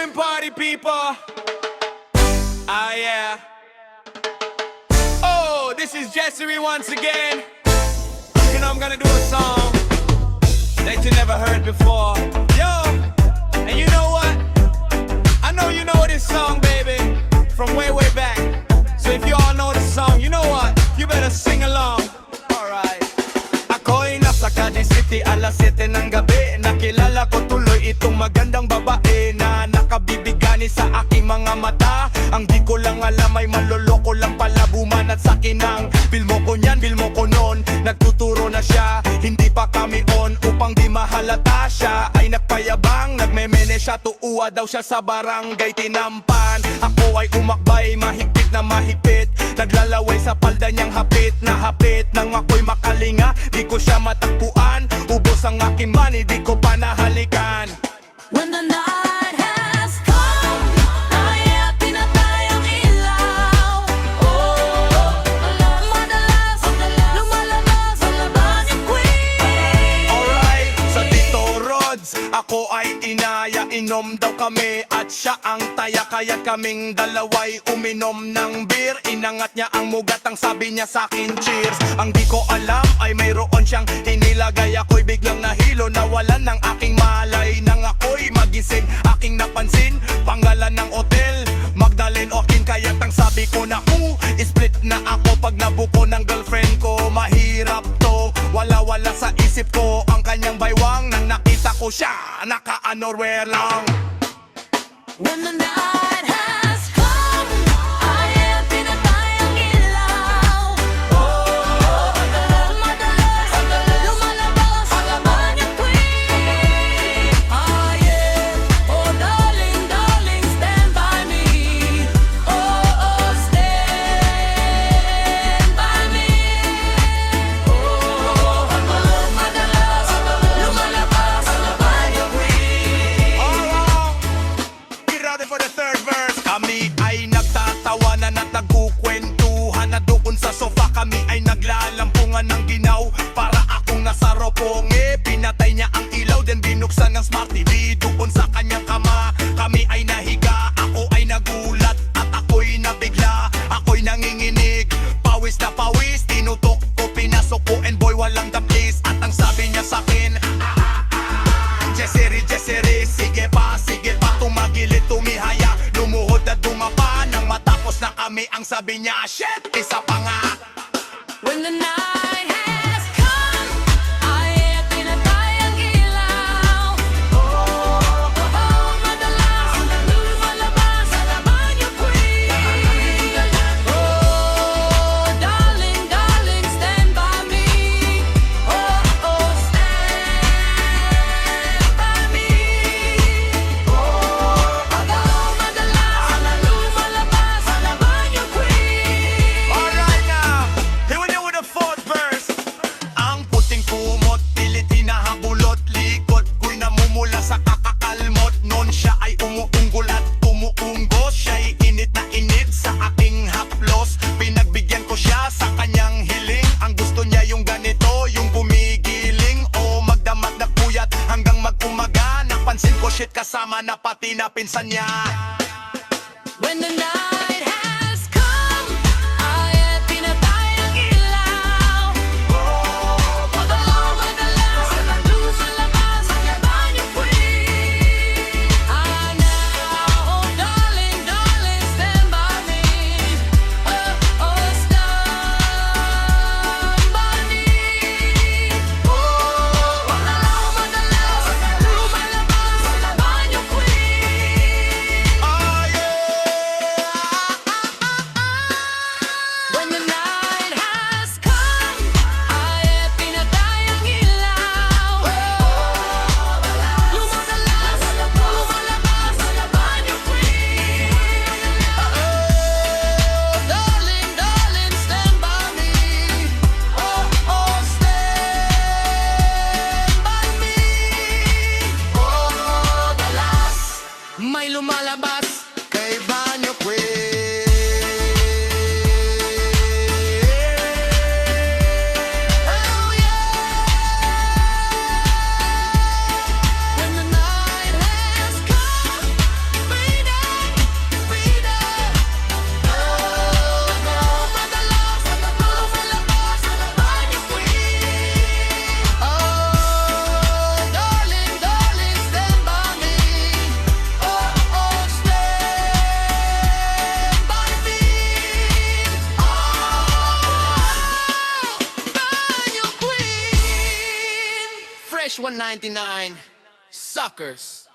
doing, party people? Ah, yeah. Oh, this is Jessery once again. You know I'm gonna do a song that you never heard before. Yo, and you know what? I know you know this song, baby, from way, way back. So if you all know this song, you know what? You better sing along. Alright. Ako'y nasa Cadiz City, alas 7 ng gabi. Nakilala ko tuloy itong magandang babae na nakabibigani sa aking mga mata. Ang di ko lang alam ay maloloko lang pala bumanat sa kinang. Filmo ko niyan, filmo ko noon. Nagtuturo na siya, hindi pa kami on. Upang di mahalata siya ay nagpayabang. Nagmemene siya, tuuwa daw siya sa barangay Tinampan. Ako ay umakbay, mahigpit na mahigpit. Naglalaway sa palda niyang hapit na hapit. Nang ako'y makalinga, di ko siya matakbuan. Ubos ang aking money, di ko pa nahalikan. When the night has come, ay pinatay ang ilaw. Oh, madalas lumalabas sa laban yung queen. Alright, sa Tito Rods, ako ay inaya, inom daw kami at siya ang taya. Kaya kaming dalaway uminom ng beer. Inangat niya ang mugat, ang sabi niya sa'kin cheers. Ang di ko alam ay mayroon siyang inilagay. Ako'y biglang nahilo, nawalan ng aking malay. Nang ako'y magising, aking napansin pangalan ng hotel, Magdalene Okin. Kaya't ang sabi ko na split na ako pag nabuko ng girlfriend ko. Mahirap to, wala-wala sa isip ko ang kanyang baywang. Nang nakita ko siya, naka-underwear lang. When the night has come, ay pinatay ang ilaw. Oh, madalas lumalabas sa laban yung queen. Ah, yeah. Oh, darling, darling, stand by me. Oh, stand by me. Oh, madalas lumalabas sa laban yung queen. Alright, get ready for the third verse. Kami ay nagtatawanan at nagkukwentuhan na doon sa sofa. Kami ay naglalampungan ng ginaw para akong nasa ropong. Pinatay niya ang ilaw, then binuksan ng smart TV doon sa kanyang kama. Kami ay nahiga, ako ay nagulat at ako'y nabigla. Ako'y nanginginig, pawis na pawis. Tinutok ko, pinasok ko, and boy walang taplis. At ang sabi niya sa'kin, Jessery, sige pa, tumagilid, tumihaya, lumuhod at dumapa. Nang matapos na kami, ang sabi niya, shit, isa pa nga. When the night has come, ay pinatay ang ilaw. Oh, madalas lumalabas sa laban yung queen. Oh, darling, darling, stand by me. Oh, stand by me. Oh, madalas lumalabas sa laban yung queen. Alright now, here we go with the fourth verse. Ang puting kumot, pilit hinahabulot. Likod ko'y namumula sa kakakalmot. Noon siya ay umuunggol at umuunggos. Siya'y init na init sa aking haplos. Pinagbigyan ko siya sa kanyang hiling. Ang gusto niya yung ganito, yung gumigiling o magdamag na puyat hanggang mag-umaga. Napansin ko shit kasama na pati na pinsan niya. When the night has come, ay pinatay ang ilaw. Oh, madalas lumalabas sa laban yung queen. Ah, now, oh darling, darling, stand by me. Oh, stand by me. Oh, madalas lumalabas sa laban yung queen. Oh yeah. When the night has come, ay pinatay ang ilaw. Lumadalas lumalabas sa laban yung queen. Oh, darling, darling, stand by me. Oh, stand by me. Oh, dalas may lumalabas Kay Banyo Queen. Oh yeah. When the night has come, 199 suckers.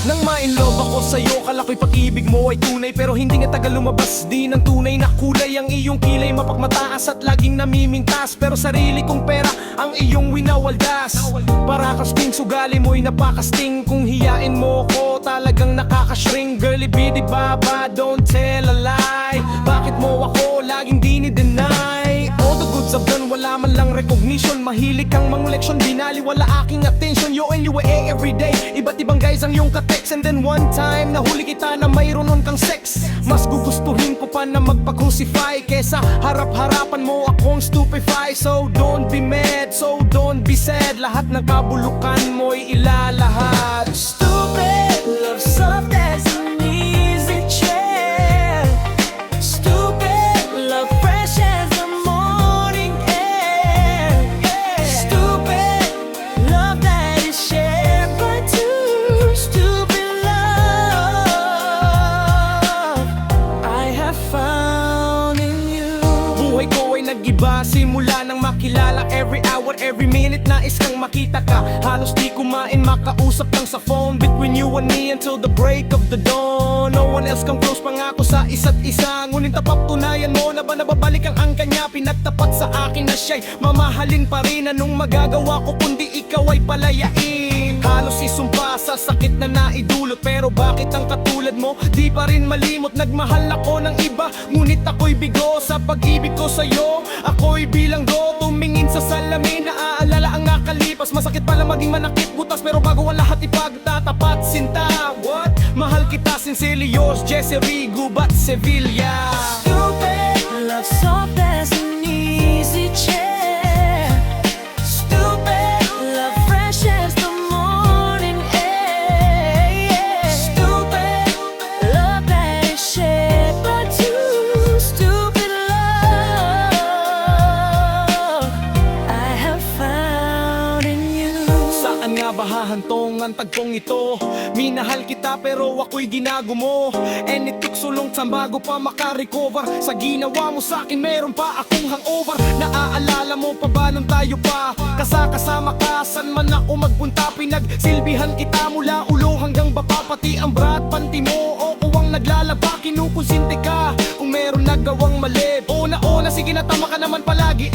Nang ma-inlove ako sa'yo, kala ko'y pag-ibig mo ay tunay. Pero hindi nga tagal lumabas di ng tunay na kulay. Ang iyong kilay mapagmataas at laging namimingtas. Pero sarili kong pera ang iyong winawaldas. Para kasting sugali mo'y napakasting. Kung hiyain mo ko talagang nakakashrink. Girl, ibidi baba, don't tell a lie. Bakit mo ako laging dini-deny? All the goods I've done, wala man lang recognition. Mahilig kang mang-leksyon, binali wala aking attention. Yo and you everyday, iba't ibang guys ang iyong ka-text. And then one time, nahuli kita na mayroon nun kang sex. Mas gugustuhin ko pa na magpa-crucify kesa harap-harapan mo akong stupefy. So don't be mad, so don't be sad. Lahat ng kabulukan mo'y ilalahat. Stupid, love soft as an easy chair. Stupid, love fresh as the morning air. Stupid, love that is shared by two. Stupid love I have found in you. Buhay ko ay nag-iba simula nang makilala. Every hour, every minute nais kang makita ka. Halos di kumain, makausap lang sa phone. Between you and me until the break of the dawn. No one else come close, pangako sa isa't isa. Ngunit tapatunayan mo na ba nababalik ang kanya. Pinagtapat sa akin na siya'y mamahalin pa rin. Anong magagawa ko kundi ikaw ay palayain? Halos isumpa sa sakit na naidulot. Pero bakit ang katulad mo di pa rin malimot? Nagmahal ako ng iba, ngunit ako'y bigo sa pag-ibig ko sa'yo. Ako'y bilanggo, tumingin sa salamin, naaalala ang nakalipas. Masakit pala maging manakit, butas, pero bago ang lahat ipagtatapat. Sinta, what? Mahal kita sincerely yours, Jesse Gubat, Sevilla. Stupid, love soft as an easy chair. Stupid, love fresh as the morning air. Stupid, love that is shared by two. Stupid love I have found in you. Saan nga ba hahantong ang tagpong ito? Minahal kita pero ako'y ginago mo. And it took so long sa bago pa makarecover. Sa ginawa mo sa'kin meron pa akong hangover. Naaalala mo pa ba nung tayo pa kasama ka? San man ako magpunta, pinagsilbihan kita mula ulo hanggang baba. Pati ang bra at panty mo o kuwang naglalaba, kinukonsinti ka kung meron nagawang mali. Una, sige na tama ka naman palagi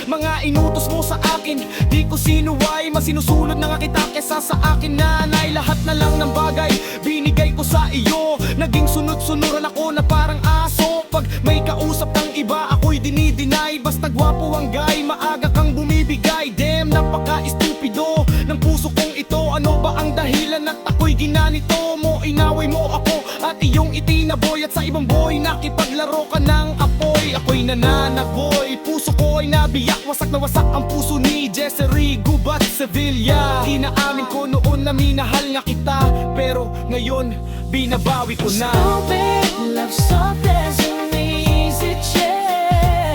mga inutos mo sa akin, di ko sinuway. Masinusunod na nga kita kesa sa akin nanay. Lahat na lang ng bagay binigay ko sa iyo. Naging sunod-sunuran ako na parang aso. Pag may kausap ng iba ako'y dinideny. Basta gwapo ang guy, maaga kang bumibigay. Damn, napaka-estupido ng puso kong ito. Ano ba ang dahilan at ako'y ginanito mo? Inaway mo ako at iyong itinaboy. At sa ibang boy nakipaglaro ka ng apoy. Ako'y nananagoy, puso ko ay nabiyak. Wasak na wasak ang puso ni Jesse Gubat, Sevilla. Inaamin ko noon na minahal nga kita, pero ngayon binabawi ko na. Stupid, love soft as an easy chair.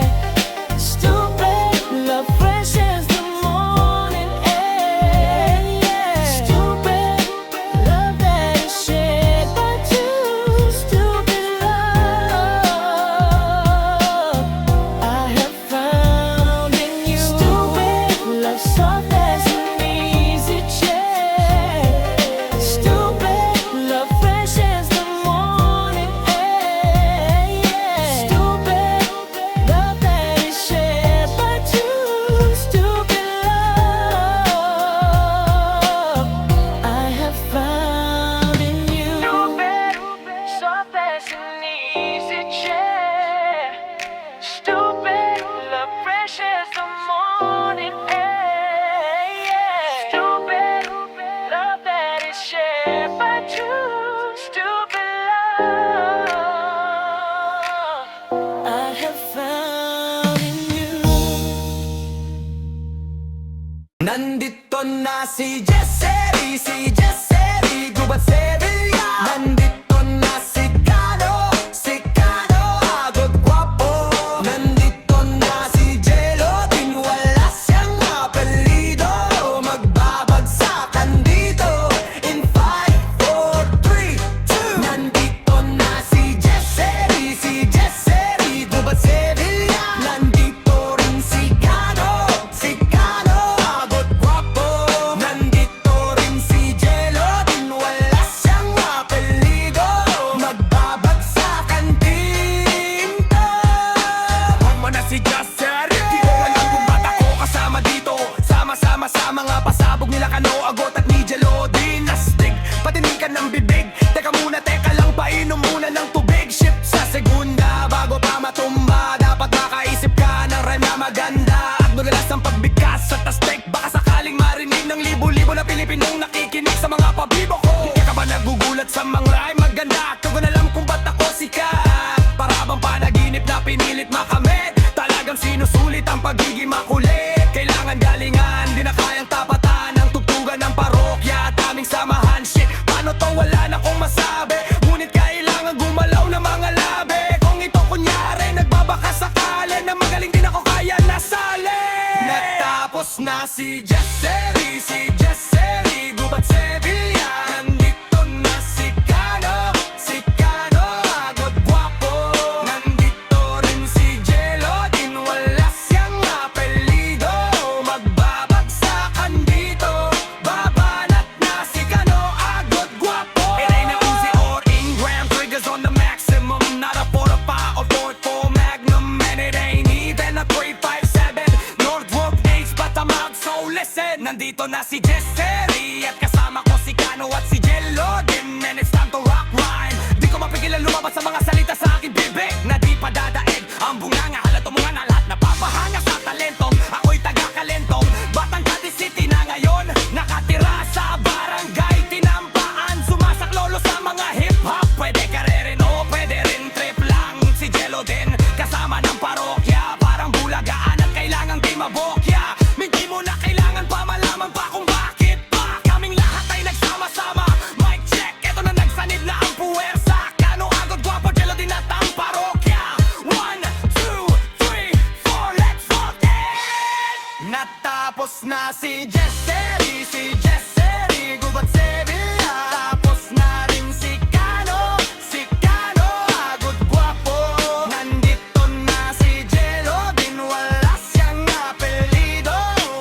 Stupid, love fresh as the morning air. Stupid, love that is shared by two. Stupid love I have found in you. Stupid, love soft as an easy chair. Stupid, love fresh as the morning air. Stupid, love that is shared by two. Stupid love I have found in you. Stupid, soft as an easy chair. Stupid, love fresh as the morning air. Stupid, love that is shared by two. Stupid love I have found in you. Nandito na si Jesse Gubat, Sevilla. Nandito na si Cano, agad guwapo. Nandito na si Jello, din wala siyang apelido. Magbabagsakan dito in 5, 4, 3, 2. Nandito na si Jesseri, si Jesseri, gubat Sevilla. Nandito na si Kano, agod guwapo. Nandito rin si Jello din, wala siyang apelido. Magbabagsakan dito, babanat na si Kano, agod guwapo. It ain't an Uzi or Ingram, triggers on the maximum. Not a 4-5 or 4-4 Magnum, and it ain't even a 357 Northrop H, but I'm out, so listen. Nandito na si Jesseri at kasama ko si Kano at si Jello din, and it's time to rock rhyme. Di ko mapigilan lumabas sa mga salita sa aking bibig na di pa dadaig. Ang bunganga, halato mga na lahat napapahanga sa talentong. Ako'y taga-kalentong, batang Cavite City na ngayon, nakatira sa barangay Tinampaan. Sumasaklolo sa mga hip-hop, pwede karerin o pwede rin trip lang. Si Jello din, kasama ng parokya, parang bulagaan at kailangang di mabokya. Hindi mo na kailangan pa malaman pa kung bakit pa kaming lahat ay nagsama-sama. Mic check, eto na nagsanib na ang puwersa. Kano, agad, guwapo, Jello din at ang parokya. 1, 2, 3, 4, let's rock it! Natapos na si Jesseri, gubat Sevilla. Tapos na rin si Kano, agad, guwapo. Nandito na si Jello din, wala siyang apelido.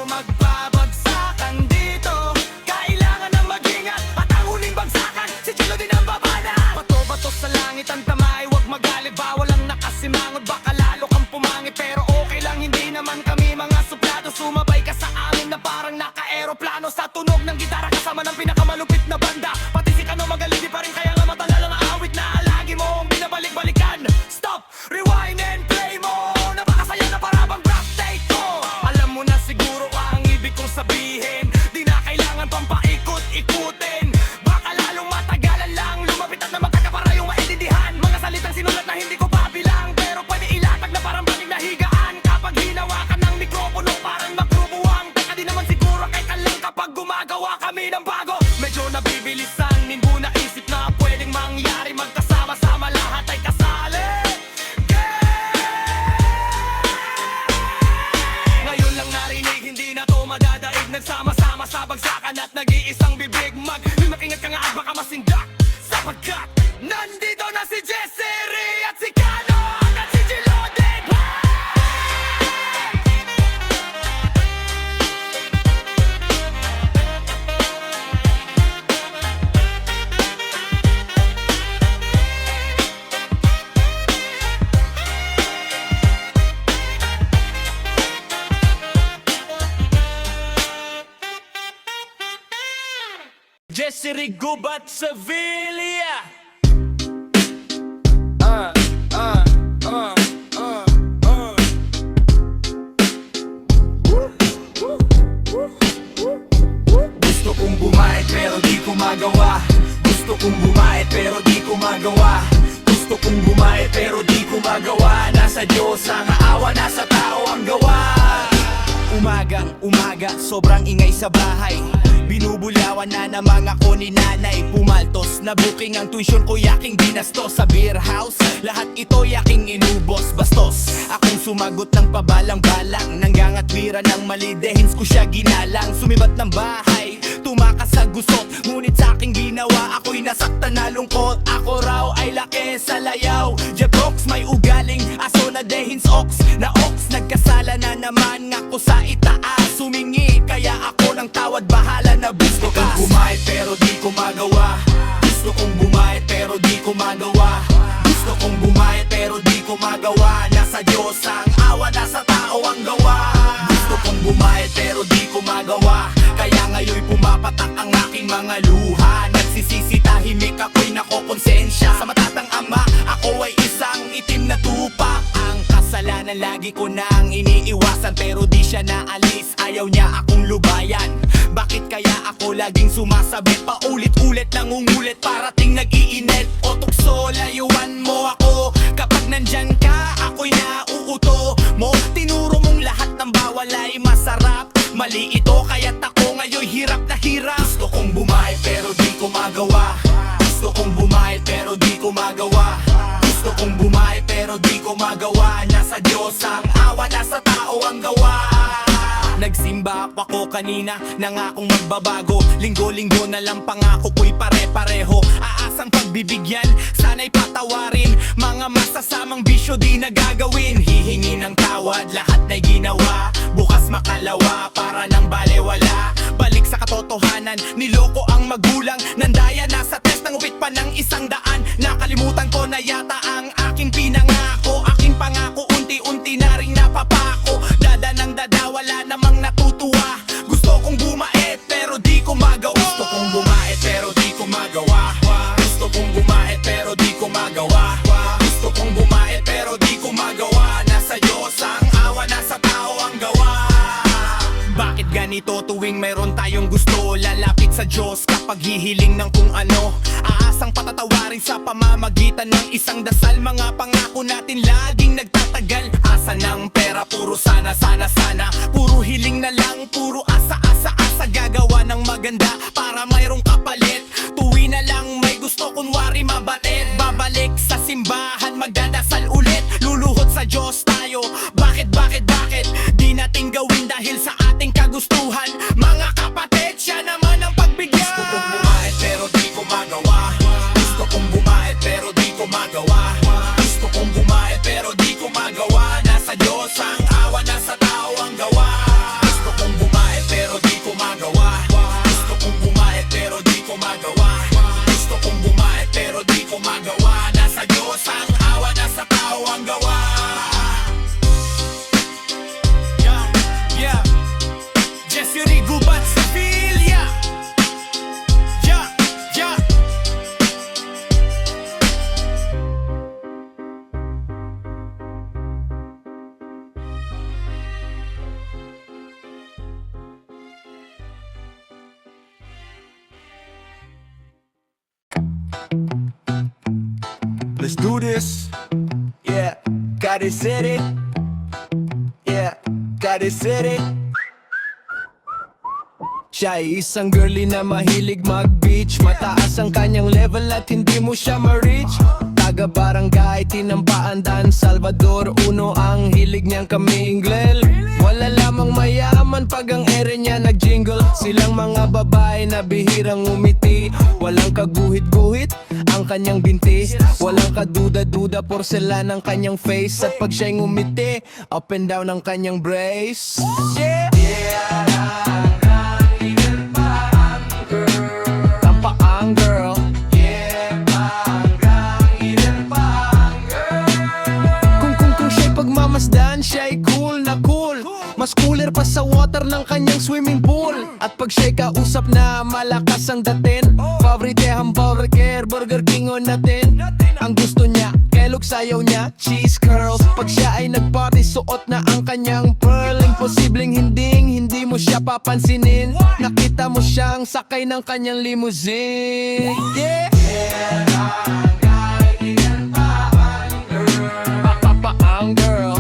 Magbabagsakan dito, kailangan na mag-ingat at ang huling bagsakan, si Jello din ang babana. Bato-bato sa langit ang tamay, wag magalit, bawal ang nakasimangot. Baka lalo kang pumangit, pero okay lang, hindi naman kami mga suplado. Sumabay ka sa amin na parang naka-aeroplano, sa tunog ng gitara kasama ng pinakamalupit na banda. Pati si Kano magaling, di pa rin kaya nga matala ang awit na lagi mong binabalik-balikan. Stop, rewind and play mo, napakasaya na para bang rap take ko. Alam mo na siguro ang ibig kong sabihin, di na kailangan pang paikot-ikutin. Baka lalong matagalan lang, lumapit at na magkaka para yung maintindihan. Mga salitang sinulat na hindi ko pabilang, pero pwede ilatag na parang baling nahigaan. Kapag hinawakan ng mikropono parang magrubuwang. Teka di naman siguro kahit lang kapag gumagawa kami ng bago. Medyo nabibilisan, hindi mo naisip na pwedeng mangyari. Magkasama-sama lahat ay kasali. Ngayon lang narinig, hindi na to madadaig. Nagsama-sama sa bagsakan at nag-iisang bibig. Mag-ingat ka nga at baka masindak, sapagkat nandito na si Jesseri at si Kano at si Jello din. Jesseri, gubat Sevilla. Gusto kong bumayad pero di ko magawa. Gusto kong bumayad pero di ko magawa. Gusto kong bumayad pero di ko magawa. Nasa Diyos ang awa, nasa tao ang gawa. Umaga, sobrang ingay sa bahay. Binubulyawan na naman ako ni nanay. Pumaltos na booking ang tuition ko, yaking binastos. Sa beer house, lahat ito yaking inubos. Bastos, akong sumagot ng pabalang-balang. Nanggangatwira ng malidehins ko siya ginalang. Sumibat ng bahay, tumakas sa gusot. Ngunit sa aking ginawa, ako'y nasaktan na lungkot. Ako raw ay laki sa layaw. Jebrox, may ugaling aso na dehins ox. Na ox, nagkasala na naman ako sa itaas. Sumingi, kaya ako ng tawad, bahala na gusto ka. Gusto kong bumayad pero di ko magawa. Gusto kong bumayad pero di ko magawa. Gusto kong bumayad pero di ko magawa. Nasa Diyos ang awa, nasa tao ang gawa. Gusto kong bumayad pero di ko magawa. Kaya ngayon'y pumapatak ang aking mga luha. Nagsisisi, tahimik, ako'y nakokonsensya. Sa matatang ama, ako ay isang itim na tupa. Ang kasalanan lagi ko nang iniiwasan, pero di siya naalis, ayaw niya akong lubayan. Bakit kaya ako laging sumasabit? Paulit-ulit nangungulit, parating nag-iinit. O tukso, layuan mo ako. Kapag nandyan ka, ako'y nauuto mo. Tinuro mong lahat ng bawal ay masarap. Mali ito, kaya't ako ngayon hirap na hirap. Gusto kong bumayad pero di ko magawa. Gusto kong bumayad pero di ko magawa. Gusto kong bumayad pero di ko magawa. Nasa Diyos ang awa, nasa tao ang gawa. nagsimba ako kanina, nangakong magbabago. Linggo-linggo na lang pangako ko'y pare-pareho. Aasang pagbibigyan, sana'y patawarin. Mga masasamang bisyo di nagagawin. Hihingi ng tawad, lahat na'y ginawa. Bukas makalawa, para nang balewala. Balik sa katotohanan, niloko ang magulang. Nandaya nasa test ng upit pa ng 100. Nakalimutan ko na yata ang aking pinangako. Aking pangako, unti-unti na rin napapako. Dada ng dada, wala namang natutuwa. Gusto kong bumait, pero di ko magawa. Gusto kong bumait, pero di ko magawa. Gusto kong bumait, pero di ko magawa. Gusto kong bumait, pero di ko magawa. Nasa Diyos ang awa, nasa tao ang gawa. Bakit ganito tuwing mayroon tayong gusto? Lalapit sa Diyos kapag hihiling ng kung ano. Aasang patatawarin sa pamamagitan ng isang dasal. Mga pangako natin laging nagtatagal. Asa ng pera, puro sana, sana, sana. Puro hiling na lang, puro asa, asa, asa. Gagawa ng maganda para mayroong kapalit. Tuwi na lang may gusto, kunwari mabatid. Babalik sa simbahan, magdadasal ulit. Luluhod sa Diyos tayo. Bakit, bakit, bakit? Di natin gawin dahil sa ating kagustuhan. Mga kapatid, siya naman ang pagbigyan. Gusto kong bumait pero di ko magawa. Gusto kong bumait pero di ko magawa. Gusto kong bumait pero di ko magawa. Nasa Diyos ang awa, nasa tao ang gawa. Gusto kong bumait pero di ko magawa. Gusto kong bumait pero di ko magawa. Gusto kong bumait pero di ko magawa. Nasa Diyos ang awa, nasa tao ang gawa. Yeah, Jesse Rigubat Sevilla. Yeah, yeah. Let's do this. Yeah, gotta set it. Yeah, gotta set it. Siya ay isang girly na mahilig mag-beach. Mataas ang kanyang level at hindi mo siya ma-reach. Taga barangay, tinampaan Dan Salvador Uno ang hilig niyang kaminglel. Wala lamang mayaman pag ang ere niya nag-jingle. Silang mga babae na bihirang umiti. Walang kaguhit-guhit ang kanyang binti. Walang kaduda-duda, porselan ang kanyang face. At pag siya'y ngumiti, up and down ang kanyang brace. Yeah! Tampaang girl. Kung siya'y pagmamasdan, siya'y cool na cool. Mas cooler pa sa water ng kanyang swimming pool. At pag siya'y kausap na malakas ang datin, favorite hamburger, Burger King o natin. Ang gusto niya, Kellogg's, sayaw niya, cheese curls. Pag siya ay nagparty, suot na ang kanyang pearl. Imposibleng hindi mo siya papansinin. Nakita mo siyang sakay ng kanyang limousine. Yeah! Papaang girl.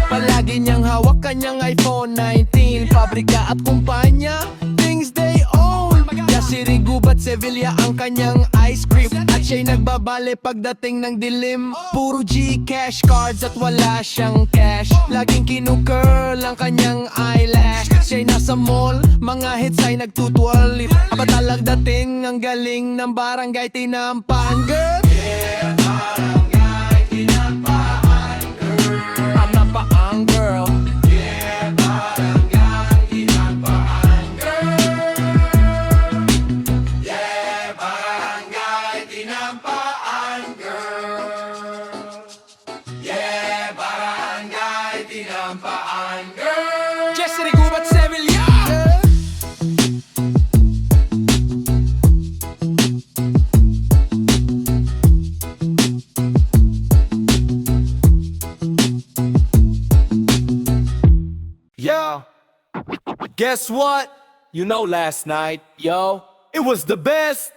Palagi niyang hawak kanyang iPhone 19. Pabrika at kumpanya, things they own. Jesse Rigubat Sevilla ang kanyang ice cream. At siya'y nagbabale pagdating ng dilim. Puro Gcash cards at wala siyang cash. Laging kinukirl ang kanyang eyelash. Siya'y nasa mall, mga hits ay nagtutwirl. Abatalag dating ang galing ng barangay tinampaan girl. Yeah, barangay tinampaan girl. Papaang girl. Yeah, barangay tinampaan girl. Yeah, barangay tinampaan girl. Yeah, barangay tinampaan girl. Jesse Rigubat Sevilla. Yo, guess what? You know last night, yo, it was the best.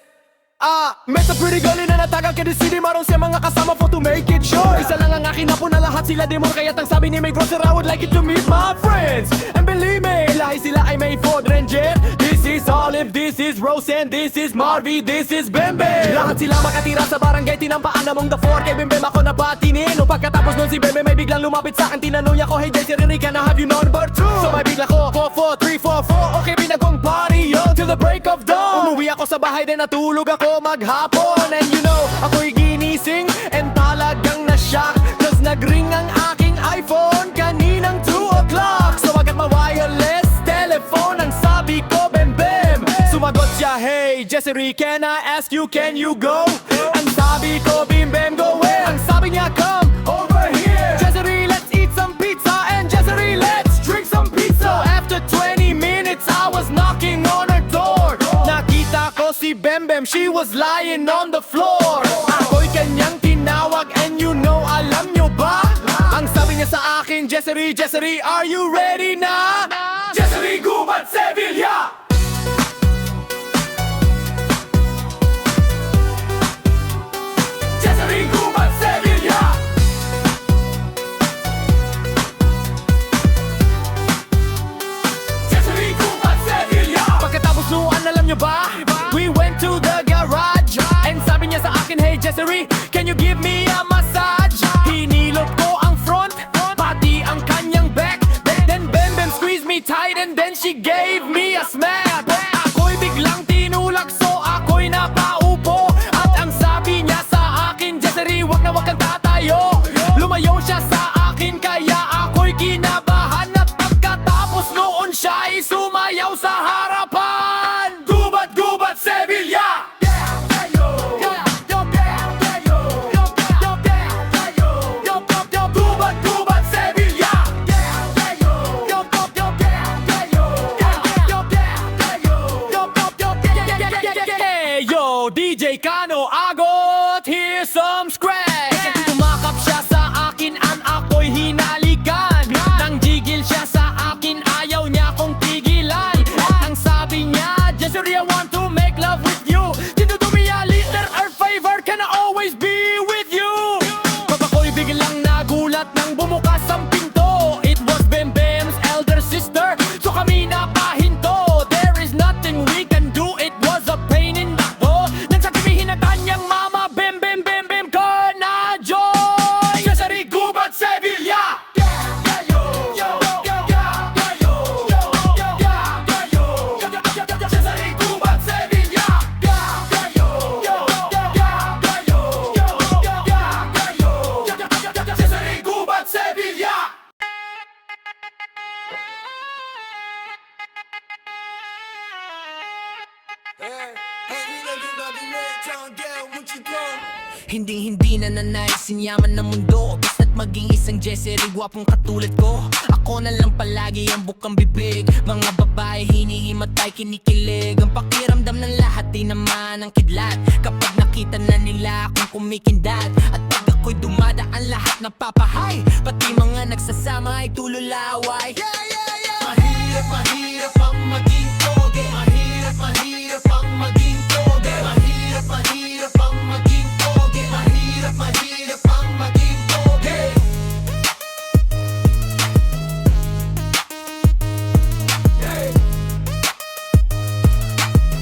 Met a pretty girl na natagal ka di city. Marong siya mga kasama for to make it sure. Isa lang ang akin na po na lahat sila demon. Kaya't ang sabi ni may grocer, I would like it to meet my friends. And believe me, lahi sila ay may Ford Ranger. This is Olive, this is Rose, and this is Marvy, this is Bembe. Lahat sila makatira sa barangay, tinampaan namong the four. Kay Bembem ako nabatinin. O pagkatapos nun si Bembe may biglang lumapit sa akin. Tinanong niya ko, hey Jesse Riri, can I have you number 2? So may bigla ko, 4, 4, 3, 4, 4. Okay, pinagong party yo till the break of dawn. Umuwi ako sa bahay din natulog ako maghapon. And you know, ako'y ginising and talagang na-shock. Cause nag-ring ang aking iPhone kaninang 2 o'clock. So agad ma-wireless telephone ang sabi ko, Bem Bem. Sumagot siya, hey Jesse, can I ask you, can you go? Ang sabi ko, Bim Bem, go where? Ang sabi niya, come over here. Jesse, let's eat some pizza. And Jesse, let's drink some pizza. After 20 minutes, I was knocking on her door. Nakita ko si Bem Bem, she was lying on the floor. Ako'y kanyang tinawag and you know, alam nyo ba? Ang sabi niya sa akin, Jesse, are you ready na? Jesse, Gubat, Sevilla. Jesse, Gubat, Sevilla. Jesse, Gubat, Sevilla. Pagkatapos nuan, alam nyo ba? We went to the garage and sabi niya sa akin, hey Jesse, can you give me a massage? Hinilot ko ang front, pati ang kanyang back. Then Bem Bem squeezed me tight and then she gave me a smack. Ako'y biglang tinulak so ako'y napaupo. At ang sabi niya sa akin, Jesse, wag na wag kang tatayo. Lumayo siya sa akin kaya ako'y kinabahan. At pagkatapos noon siya'y sumayaw sa harapan. Gubat, Gubat, Sevilla. DJ Kano Agot, here's some scratch. Tumakap siya sa akin at ako'y hinalikan. Nang jigil siya sa akin, ayaw niya kong tigilan. At ang sabi niya, Jesse, I want to make love with you. Did you do me a little or favor? Can I always be with you? Pag ako'y biglang nagulat nang bumukas ang pinto. It was Bem Bem's elder sister, so kami napahinto. There is nothing we can do, it was a pain in the kanyang mama, Bem Bem Bem Bem ka na joy. Jesse, Gubat, Sevilla. Jesse, Gubat, Sevilla. Jesse, Gubat, Sevilla. Hindi na nanaisin yaman ng mundo. Basta't maging isang Jesse, gwapong katulad ko. Ako na lang palagi ang bukang bibig. Mga babae hinihimatay, kinikilig. Ang pakiramdam ng lahat di naman ang kidlat. Kapag nakita na nila akong kumikindat. At pag ako'y dumadaan lahat napapahay. Pati mga nagsasama ay tululaway. Mahirap, mahirap ang maging toge. Mahirap, mahirap ang maging toge. Mahirap, mahirap ang maging toge. Mahirap, mahirap ang maging toge.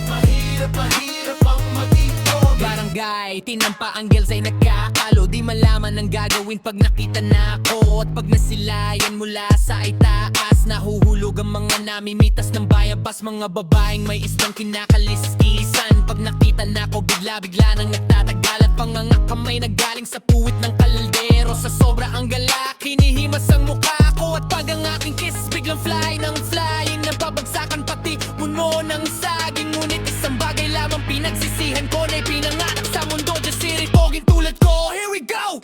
Mahirap, mahirap ang maging toge. Barangay, tinampa ang girls ay nagkakalo. Di malaman ang gagawin pag nakita na ako. At pag nasilayan mula sa itaas, nahuhulog ang mga namimitas ng bayabas. Mga babaeng may isang kinakaliskisan. Pag nakita na ako, bigla-bigla nang nagtatagal. At pangangak kamay na galing sa puwit ng kaldero. Sa sobra ang galak, hinihimas ang mukha ko. At pag ang aking kiss, biglang fly ng flying. Nababagsakan pati puno ng saging. Ngunit isang bagay lamang pinagsisihan ko. Na'y pinanganak sa mundo, just siripogin tulad ko. Here we go!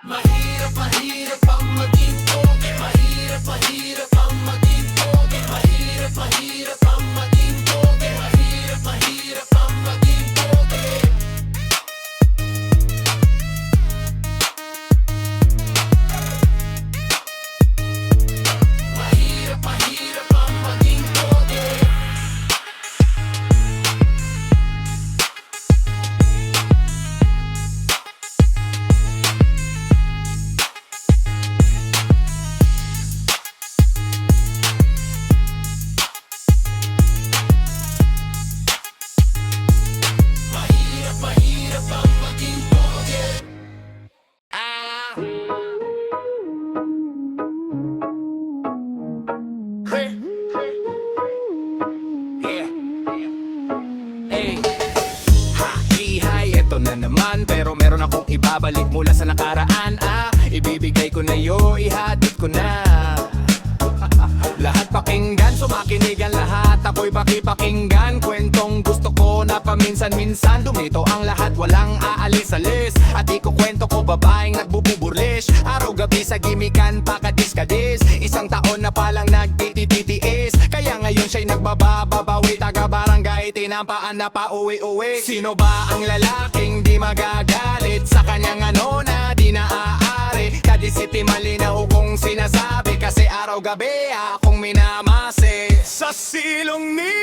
Mahirap, mahirap ang maging toge. Mahirap, mahirap ang maging toge. Mahirap, mahirap ang maging toge. Mahirap, mahirap ang maging toge. Mahirap, mahirap akong ibabalik mula sa nakaraan. Ibibigay ko na yo, ihatid ko na. Lahat pakinggan, sumakinig ang lahat. Ako'y pakipakinggan, kwentong gusto ko na paminsan-minsan. Dumito ang lahat, walang aalis-alis. At ikukwento ko babaeng nagbububurlish. Araw-gabi sa gimikan, pakadis-kadis. Isang taon na palang nagtititiis. Kaya ngayon siya'y nagbababawi. Taga-barangay, tinampaan na pauwi-uwi. Sino ba ang lalaking di magagalit sa kanyang ano na di naaari? Kadisiti malinaw kung sinasabi, kasi araw-gabi akong minamase. Sa silong ni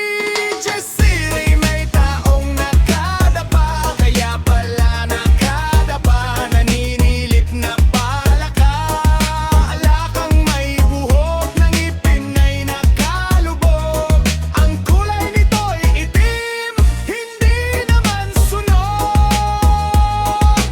Jessie may taong nakadapa. Kaya pala nakadapa, naninilip na palaka. Alakang may buhok, ng ipin ay nakalubog. Ang kulay nito'y itim, hindi naman sunog.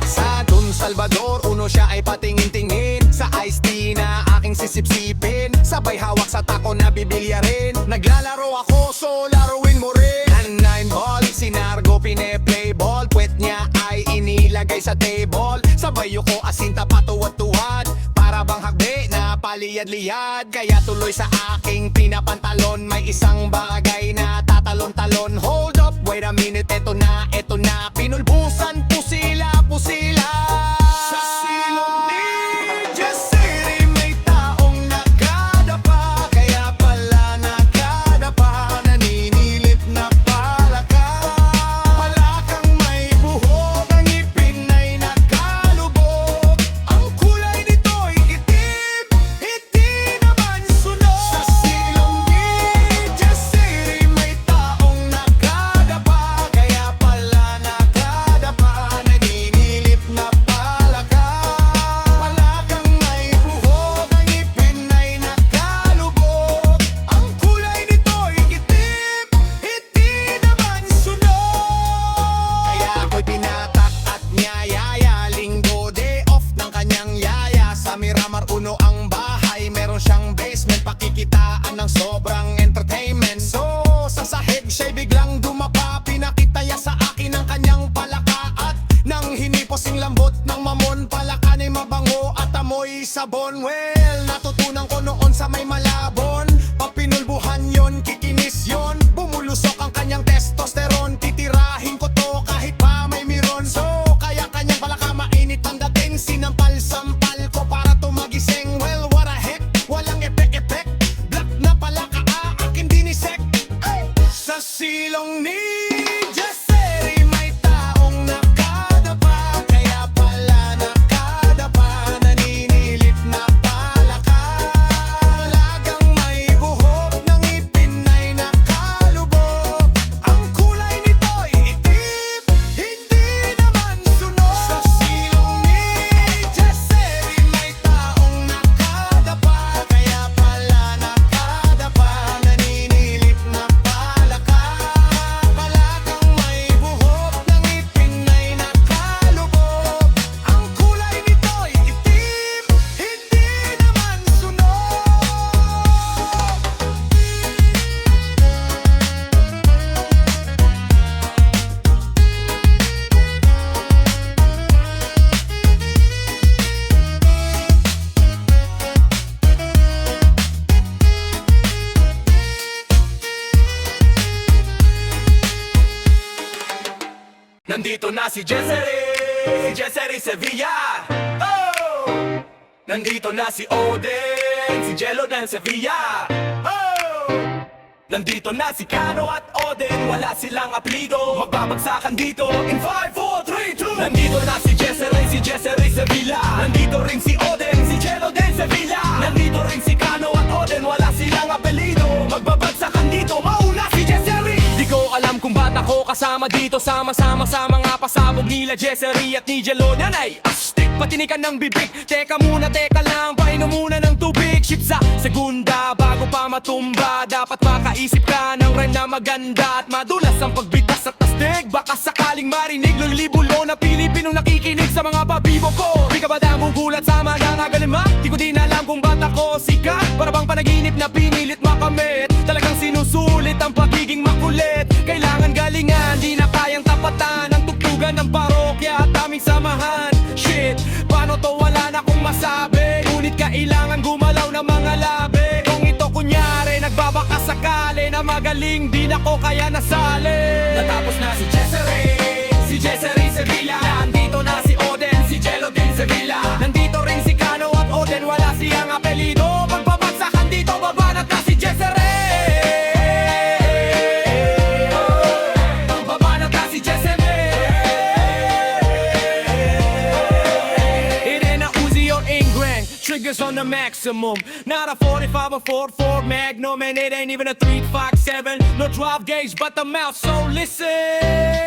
Sa Don Salvador, uno siya ay patingin-tingin sa iced tea na aking sisipsipin. Sabay hawak sa tako na bibilyarin. Naglalaro ako, so laruin mo rin. Ang 9 ball, sinargo pine-play ball. Puwet niya ay inilagay sa table. Sabay ko asinta patuwad-tuwad, para bang hakbe na paliyad-liyad. Kaya tuloy sa aking pinapantalon, may isang bagay na tatalon-talon. Hold up, wait a minute, eto na, pinulbusan, pusila. Sa silong ni Jessie may taong nakadapa. Kaya pala nakadapa, naninilip na palaka. Palakang may buhok, ang ipin ay nakalubog. Ang kulay nito'y itim, hindi naman sunog. Sa silong ni Jessie may taong nakadapa. Kaya pala nakadapa, naninilip na palaka. Palakang may buhok, ang ipin ay nakalubog. Ang kulay nito'y itim, hindi naman sunog. Kaya ako'y tinatak at niyayaya. Linggo, day off ng kanyang yaya. Sa Miramar Uno ang bahay, meron siyang basement. Pakikitaan ng sobrang entertainment. So, sa sahig siya'y biglang dumapa. Pinakita niya sa akin ang kanyang palaka. At nang hinipos yung lambot ng mamon, palaka na'y mabango at amoy sabon. Well, natutunan ko noon sa may Malabon. Pag pinulbuhan yon, kikinis yon. Bumulusok ang kanyang testosterone. Titirahin ko to kahit pa may miron. So, kaya kanyang palaka mainit ang dating. Sinampal-sampal ko para tumagising. Well, what a heck, walang epek-epek. Black na palaka, akin dinisek. Sa silong ni Jessie may taong nakadapa. Kaya pala nakadapa, naninilip na palaka. Lagang may buhok, ng ipin ay nakalubog. Ang kulay nito'y itim, hindi naman sunog. Sa silong ni Jessie may taong nakadapa. Kaya pala nakadapa, naninilip na palaka. Palakang may buhok, ng ipin ay nakalubog. Ang kulay nito'y itim, hindi naman sunog. Nandito na si Jessie Sevilla. Oh! Nandito na si Oden, si Jello ng Sevilla. Oh! Nandito na si Cano at Oden, wala silang apelido. Magbabagsakan dito in 5, 4, 3, 2. Nandito na si Jessie Sevilla. Nandito rin si Oden, si Jello din Sevilla. Nandito rin si Cano at Oden, wala silang apelido. Magbabagsakan dito, mauna si Jessie. Di ko alam kung ba't ako kasama dito. Sama-sama sa mga pasabog nila Jessie at ni Jello. Nanay, astig, patinikan ng bibig. Teka muna, teka lang, painom muna ng tubig. Shit sa segunda, bago pa matumba. Dapat makaisip ka ng rhyme na maganda at madulas ang pagbigtas at tastig. Baka sakaling marinig, lulilibulo na Pilipinong nakikinig sa mga pabibo ko. Di ka ba damugulat sa mga nagalima? Di ko din alam kung ba't ako sikat. Para bang panaginip na pinilit makamit. Talagang sinusulit ang pagiging makulit. Kailangan galingan, di na kayang tapatan ang tugtugan ng parokya at aming samahan. magaling, di na ko kaya nasali. Natapos na si Jessary Sevilla. Nandito na si Oden, si Jello din Sevilla. Nandito rin si Cano at Oden, wala siyang apelido. Pagbabagsakan dito, babanat na si Jessary. Babanat na si Jessary. It ain't a Uzi or Ingram, triggers on the maximum. Not a 45 or 44 Magnum, and it ain't even a 357. No 12 gauge, but the mouth, so listen.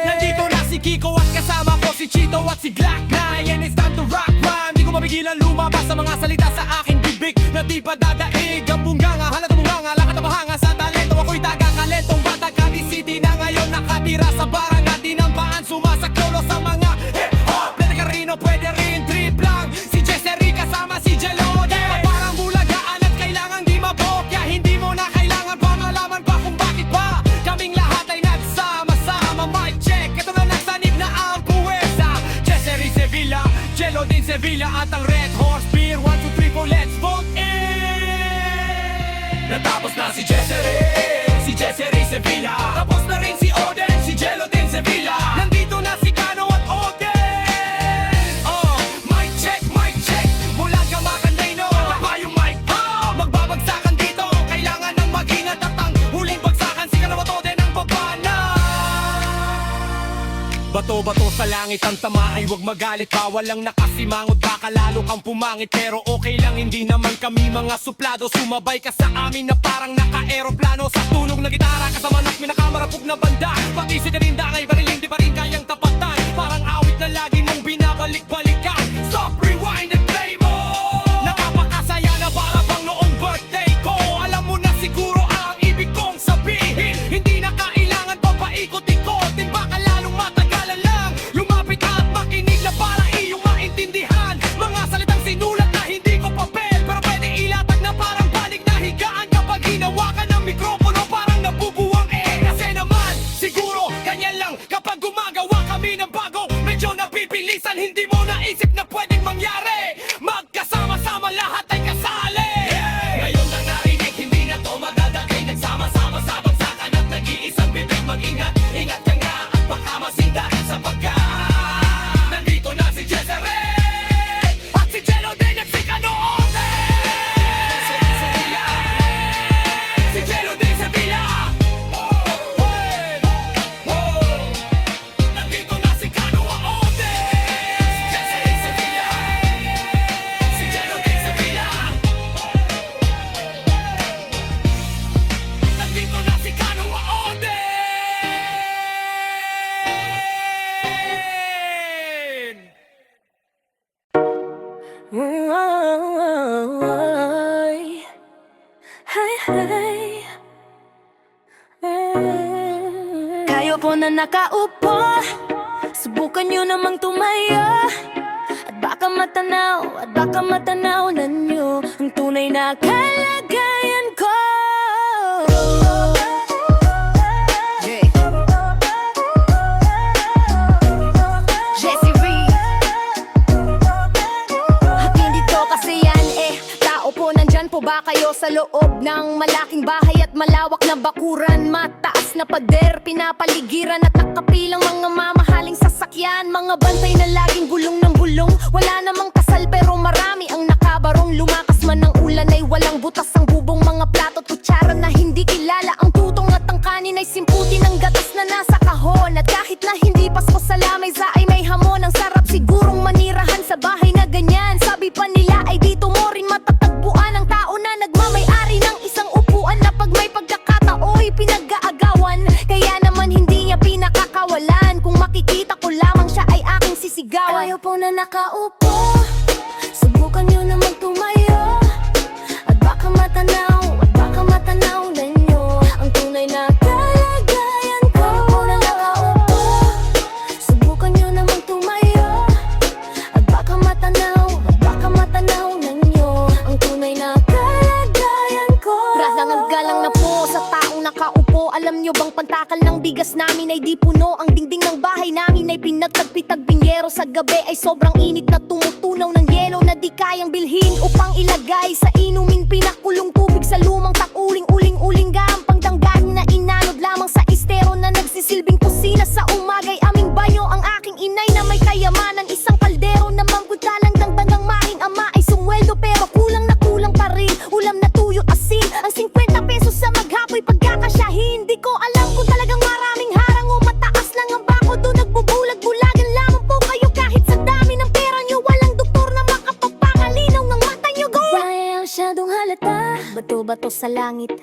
Nandito na si Kiko at kasama ko si Chito at si Black Nine, and it's time to rock rhyme. Di ko mapigilan lumabas sa mga salita sa aking bibig na di pa dadaig. Ang bungganga, halatang bunganga, lakat na mahanga sa talento. Ako'y taga-kalentong bata, Cavite City na ngayon nakatira sa barang at dinampaan. Sumasaklolo sa mga hip-hop. Pwede ka rin o pwede rin trip lang. Si Jessary kasama si Jello din. Parang bulagaan at kailangan di mabokya. Hindi mo na kailangan pa malaman pa kung bakit ba kaming lahat ay nagsama-sama. Mic check, ito na nagsanib na ang puwersa. Jessary Sevilla, Jello din Sevilla at ang Red Horse Beer. 1, 2, 3, 4, let's vote in. Natapos na si Jessary Sevilla. Tapos na rin si Oden, si Jello din Sevilla. Nandito na si Cano at Oden. Oh, mic check, mula ka makanday no. Tapa yung mic, magbabagsakan dito. Kailangan ng mag-ingat at ang huling bagsakan si Cano at Oden ang babana. Bato-bato sa langit ang tama ay huwag magalit. Bawal lang nakasimangot, baka lalo kang pumangit. Pero okay lang, hindi naman kami mga suplado. Sumabay ka sa amin na parang naka-aeroplano. Sa tunog na gitara, kasama ng pinakamarapog na banda. Pati si Karinda kay Bariling, di pa rin kayang tapatan. Parang awit na lagi mong binabalik-balikan. Stop, rewind and play mo. Nakapakasaya na para bang noong birthday ko. Alam mo na siguro ang ibig kong sabihin. Hindi na kailangan pa paikot-ikotin, baka lalong matagalan lang. Lumapit ka at makinig na para iyong maintindihan. Mga salitang sinulat na hindi ko papel, pero pwede ilatag na parang balik na higaan. Kapag ginawa ka ng mikropono parang nabubuwang kasi naman siguro ganyan lang kapag gumagawa kami ng bago. Medyo napibilisan, hindi mo naisip na pwedeng mangyari. Magkasama-sama lahat ay kasali. Ngayon lang narinig, hindi na to madadagay. Nagsama-sama sa bagsakan at nag-iisang bibig. Mag-ingat, ingat ka nga at baka masinda sapagkat nandito na si Jessary at si Jello din at si Cano Oden. Si Jello din Sevilla. Nandito na si Cano Oden. Jessary Sevilla. Si Jello din Sevilla. Nandito na si Cano Oden. Kayo po na nakaupo, subukan nyo namang tumayo. At baka matanaw na nyo ang tunay na kalagayan ko. Jessary, at hindi to kasi yan tao po, nandyan po ba kayo sa loob ng malaking bahay at malawak na bakuran? Mataas na pader, pinapaligiran at nakapilang mga mamahaling sasakyan. Mga bantay na laging gulong ng bulong, wala namang kasal pero marami ang nakabarong. Lumakas man ng ulan ay walang butas ang bubong. Mga plato at kutsara na hindi kilala. Ang tutong at ang kanin ay simputi ng gatas na nasa kahon. At kahit na hindi pasko sa lamesa ay may hamon. Ang sarap sigurong manirahan sa bahay na ganyan. Sabi pa nila ay dito mo rin matatagpuan ang tao na nagmamay-ari ng isang upuan na pag may pagkakatao'y pinag-aagawan. Kaya naman hindi niya pinakakawalan. Kung makikita ko lamang siya ay aking sisigawan. Kayo po na nakaupo, subukan nyo namang tumayo. At baka matanaw na nyo ang tunay na kalagayan ko. Kayo po na nakaupo, subukan nyo namang tumayo. At baka matanaw na nyo ang tunay na kalagayan ko. Brasangan galang na po sa taong nakaupo. Alam nyo bang pantakal ng bigas namin ay di puno? Ang dingding ng bahay namin ay pinagtagpi-tagbinyero. Sa gabi ay sobrang init na tumutunaw ng yelo na di kayang bilhin upang ilagay sa inuming pinakulong tubig sa lumang tak-uling-uling-uling gampang dangganin na inamin. bato sa langit.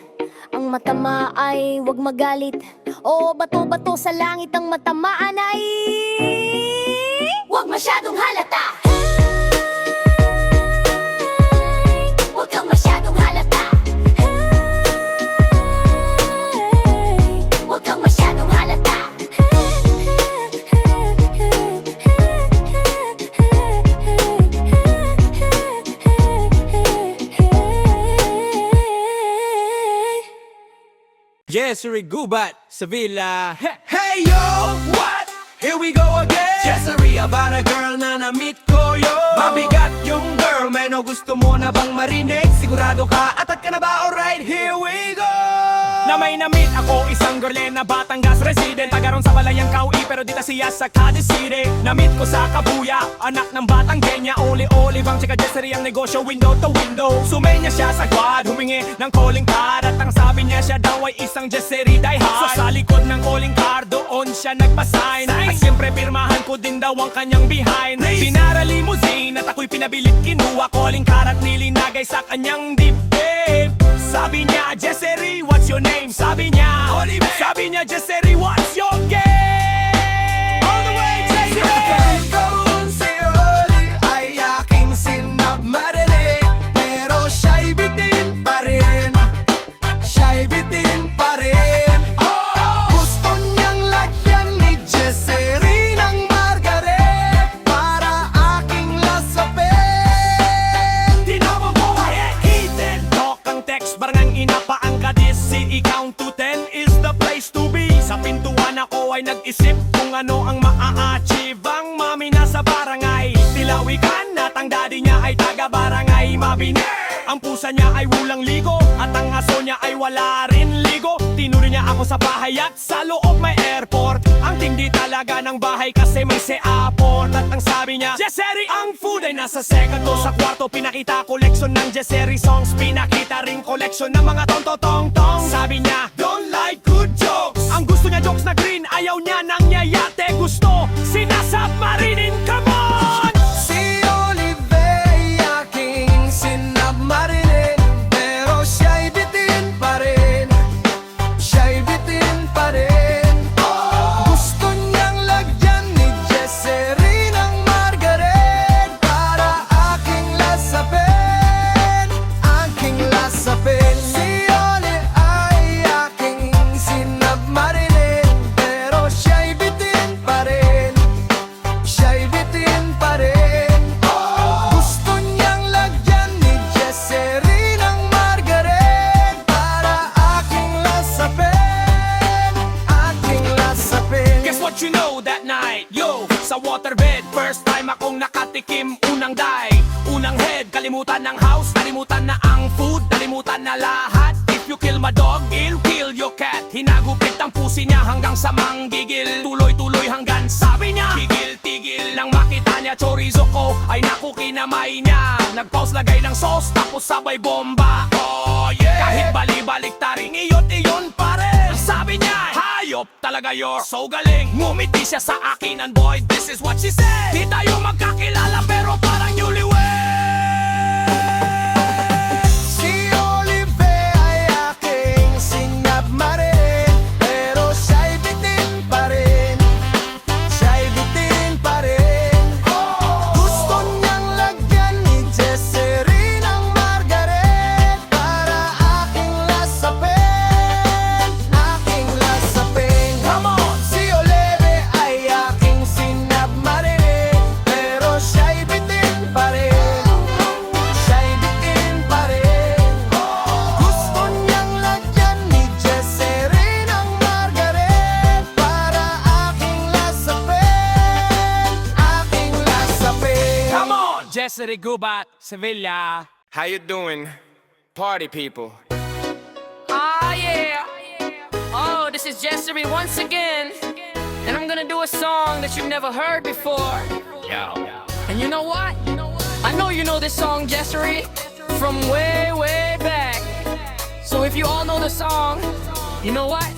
Ang matama ay wag magalit. O bato-bato sa langit, ang matamaan ay wag masyadong halata. Wag kang masyadong halata. Wag kang masyadong halata. Jessery Gubat, Sevilla. Hey yo, what? Here we go again. Jessery, about a girl na na-meet ko yo. Mabigat yung girl, meno gusto mo na bang marinig? Sigurado ka, atat ka na ba? Alright, here we go. Na may na-meet ako, isang girl na Batangas resident. Tagaron sa Balayang Kaui, pero dita siya sa Cadiz City. Na-meet ko sa Kabuya, anak ng batang Kenya. Oli-oli bang chika Jessery ang negosyo, window to window. Sumenya siya sa quad, humingi ng calling card. At ang sabi niya siya daw ay isang Jessery diehard. So sa likod ng calling card, doon siya nagpasign. At siyempre pirmahan ko din daw ang kanyang behind. Pinara limousine at ako'y pinabilit, kinuha calling card at nilinagay sa kanyang dibdib. Sabi niya, Jessery, what's your name? Sabi niya, sabi niya, Jessery, what's your game? All the way, Jessery! Kung si Oli ay aking sinabmarili, pero siya'y bitin pa rin. Siya'y bitin pa rin. Gusto niyang lagyan ni Jessery ng Margaret para aking lasapin. Di na mabuhay hidden talk ang text, barangang inapa ang Cadiz City. Count to 10 is the place to be. Sa pintuan ako ay nag-isip kung ano ang maa-achieve. Ang mami na sa barangay, tilawikan at ang daddy niya ay taga-barangay Mabini. Ang pusa niya ay wulang ligo at ang aso niya ay wala rin ligo. Tinuro niya ako sa bahay at sa loob may airport. Ang tindi talaga ng bahay kasi may seaport. At ang sabi niya, Jessery, ang food ay nasa second to. Sa kwarto pinakita collection ng Jessery songs. Pinakita ring collection ng mga tong-tong-tong. Sabi niya, don't like good jokes. Ang gusto niya jokes na green, ayaw niya ng yayate. Gusto sinasubmarinin, come on! Si Olive aking sinabmarinin, pero siya'y bitin pa rin. Siya'y bitin pa rin. Gusto niyang lagyan ni Jessery ng Margaret para aking lasapin. Aking lasapin. Si Oli ay aking sinabmarinin, pero siya'y bitin pa rin. Siya'y bitin pa rin. Gusto niyang lagyan ni Jessery ng Margaret para aking lasapin. Aking lasapin. Guess what you know that night? Yo, sa waterbed, first time akong nakatikim. Unang die, unang head. Kalimutan ng house, kalimutan na ang food, kalimutan na lahat. If you kill my dog, I'll kill your cat. Hinagupit ang pusi niya hanggang sa manggigil. Tuloy-tuloy hanggang sabi niya, tigil-tigil. Nang makita niya chorizo ko, ay naku kinamay niya. Nag-pause lagay ng sauce, tapos sabay bomba. Oh yeah! Kahit bali-balik taring iyot-iyon pa rin. Sabi niya, hayop talaga you're so galing. Ngumiti siya sa akin and boy, this is what she said. Di tayo magkakilala pero parang newlywed. Si Olive ay aking sinabmarinin, pero siya'y bitin pa rin. Siya'y bitin pa rin. Gusto niyang lagyan ni Jessery ng Margaret para aking lasapin. Aking lasapin. Come on! Si Olive ay aking sinabmarinin, pero siya'y bitin pa rin. Siya'y bitin pa rin. Gusto niyang lagyan ni Jessery ng Margaret para aking lasapin. Aking lasapin. Come on! Jessery Gubat, Sevilla. How you doing, party people? Ah, yeah. Oh, this is Jessery once again. And I'm gonna do a song that you've never heard before. And you know what? I know you know this song, Jessery, from way, way back. So if you all know the song, you know what?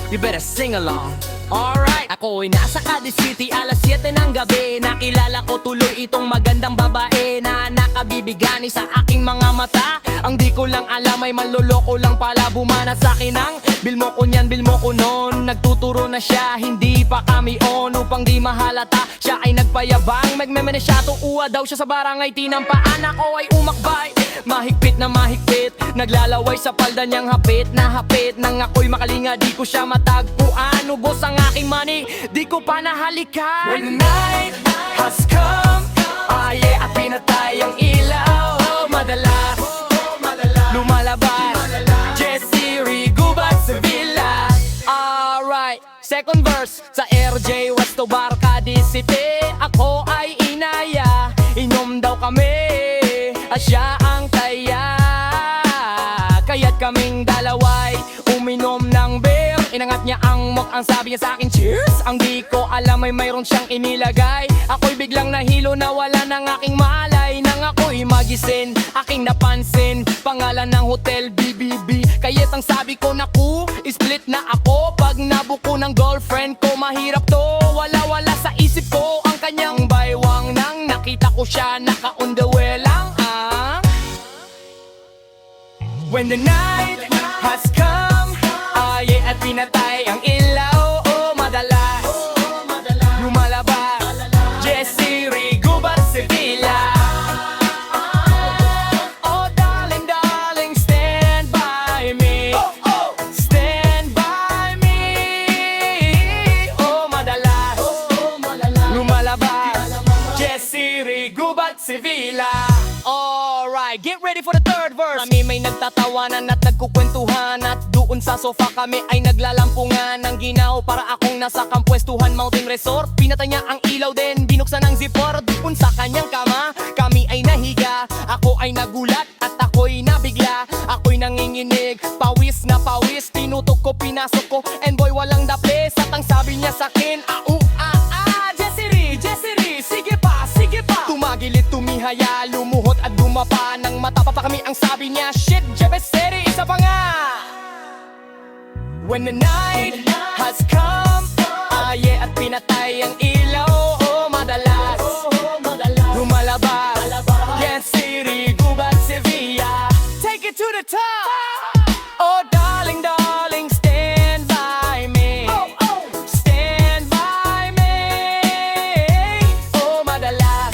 You better sing along. Alright, ako'y nasa Cadiz City, alas 7 ng gabi. Nakilala ko tuloy itong magandang babae na nakabibigani sa aking mga mata. Ang di ko lang alam ay manloloko lang pala. Bumana sa'kin ang bil mo ko niyan, bil mo ko nun. Nagtuturo na siya, hindi pa kami on. Upang di mahalata, siya ay nagpayabang. Magmemene siya, tuuwa daw siya sa barangay. Tinampaan ako ay umakbay, mahigpit na mahigpit. Naglalaway sa palda niyang hapit na hapit. Nang ako'y makalinga, di ko siya matagpuan. Ubos ang aking money, di ko pa nahalikan. When the night has come, yeah, at pinatay ang ilaw. Madalas lumalabas, Jesse Rigubat Sevilla. Alright, second verse. Sa RJ Westo Barcadi City, ako ay inaya. Inom daw kami, siya ang taya. Kaya't kaming dalaway uminom ng beer. Inangat niya ang mok, ang sabi niya sa akin, cheers. Ang di ko alam ay mayroon siyang inilagay. Ako'y biglang nahilo, nawala ng aking malay. Nang ako'y magising, aking napansin pangalan ng hotel BBB. Kaya't ang sabi ko, naku, split na ako. Pag nabuko ng girlfriend ko, mahirap to. Wala sa isip ko ang kanyang baywang. Nang nakita ko siya, naka-underwear lang When the night has come, yeah, at pinatay ang ilaw. Madalas lumalabas, Jesse Rigubat Sevilla. Oh darling, darling, stand by me. Stand by me. Madalas lumalabas, Jesse Rigubat Sevilla. Alright, get ready for the third verse. Kami may nagtatawanan at nagkukwentuhan. At doon sa sofa kami ay naglalampungan ng ginaw. Para akong nasa kampwestuhan, Mountain Resort. Pinatay niya ang ilaw din, binuksan ang zipper. Doon sa kanyang kama, kami ay nahiga. Ako ay nagulat at ako'y nabigla. Ako'y nanginginig, pawis na pawis. Tinutok ko, pinasok ko, and boy walang daplis. At ang sabi niya sa'kin, Jesse, sige pa, sige pa. Tumagilid, tumihaya, lumuhot at dumapa. Nang matapa pa kami, ang sabi niya, shit, Jebeseri, isa pa nga. When the night has come, yeah, at pinatay ang ilaw. Madalas lumalabas, Jesse Rigubat Sevilla. Take it to the top. Oh darling, darling, stand by me. Stand by me. Madalas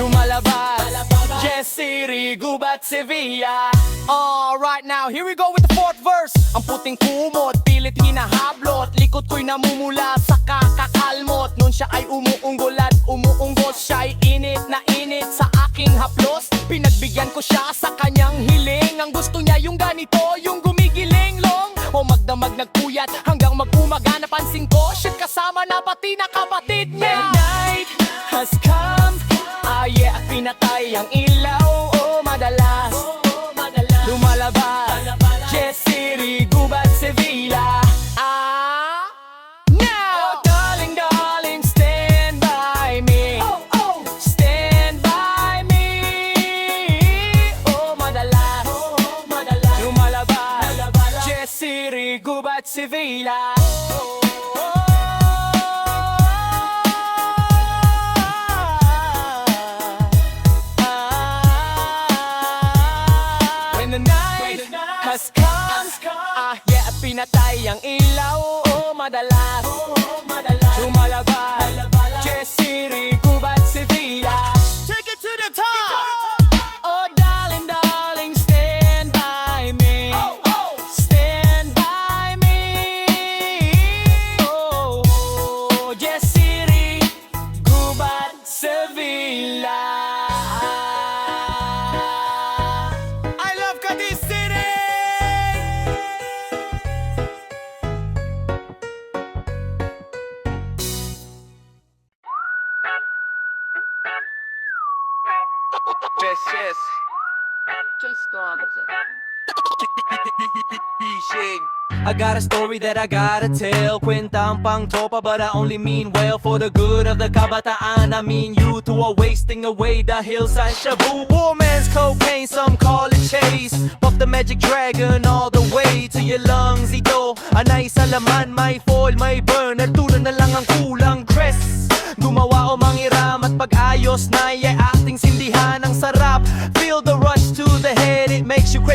lumalabas, Jesse Rigubat Sevilla. Alright, now here we go with the fourth verse. Ang puting kumot, pilit hinahablot. Likod ko'y namumula sa kakakalmot. Noon siya ay umuunggol at umuunggos. Siya'y init na init sa aking haplos. Pinagbigyan ko siya sa kanyang hiling. Ang gusto niya yung ganito, yung gumigiling long. O magdamag nagpuyat hanggang mag-umaga. Napansin ko, shit, kasama na pati na kapatid niya. The night has come, yeah, at pinatay ang ilaw. Madalas lumalabas, Jesse Rigubat Sevilla. Now, darling, darling, stand by me. Stand by me. Madalas lumalabas, Jesse Rigubat Sevilla. When the night has come, yeah, at pinatay ang ilaw. Madalas lumalabas, Jesse Rigubat Sevilla. Take it to the top. Oh darling, darling, stand by me. Stand by me. Jesse Rigubat Sevilla. I love Cadiz City. Yes. I got a story that I gotta tell. Kwentang pang tropa, but I only mean well. For the good of the kabataan, I mean you two are wasting away the hillside shabu. Woman's cocaine, some call it chase. Puff the magic dragon all the way to your lungs. Ito, anay sa laman, may fall, may burn. At tulo na lang ang kulang, Chris. Gumawa o manghiram at pag-ayos na ating sindihan ang sarap. Feel the rush to the head,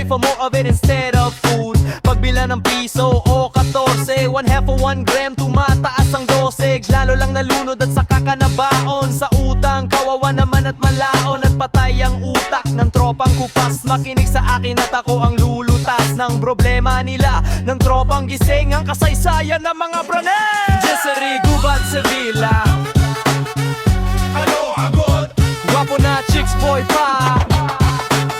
pray for more of it instead of food. Pagbilan ng piso o 14, 1/2 o 1 gram, tumataas ang dosage. Lalo lang nalunod at saka ka nabaon sa utang. Kawawa naman at malaon at patay ang utak ng tropang kupas. Makinig sa akin at ako ang lulutas ng problema nila, ng tropang gising ang kasaysayan ng mga praning. Jessery Gubat Sevilla, Ano agad? gwapo na chicks boy pa.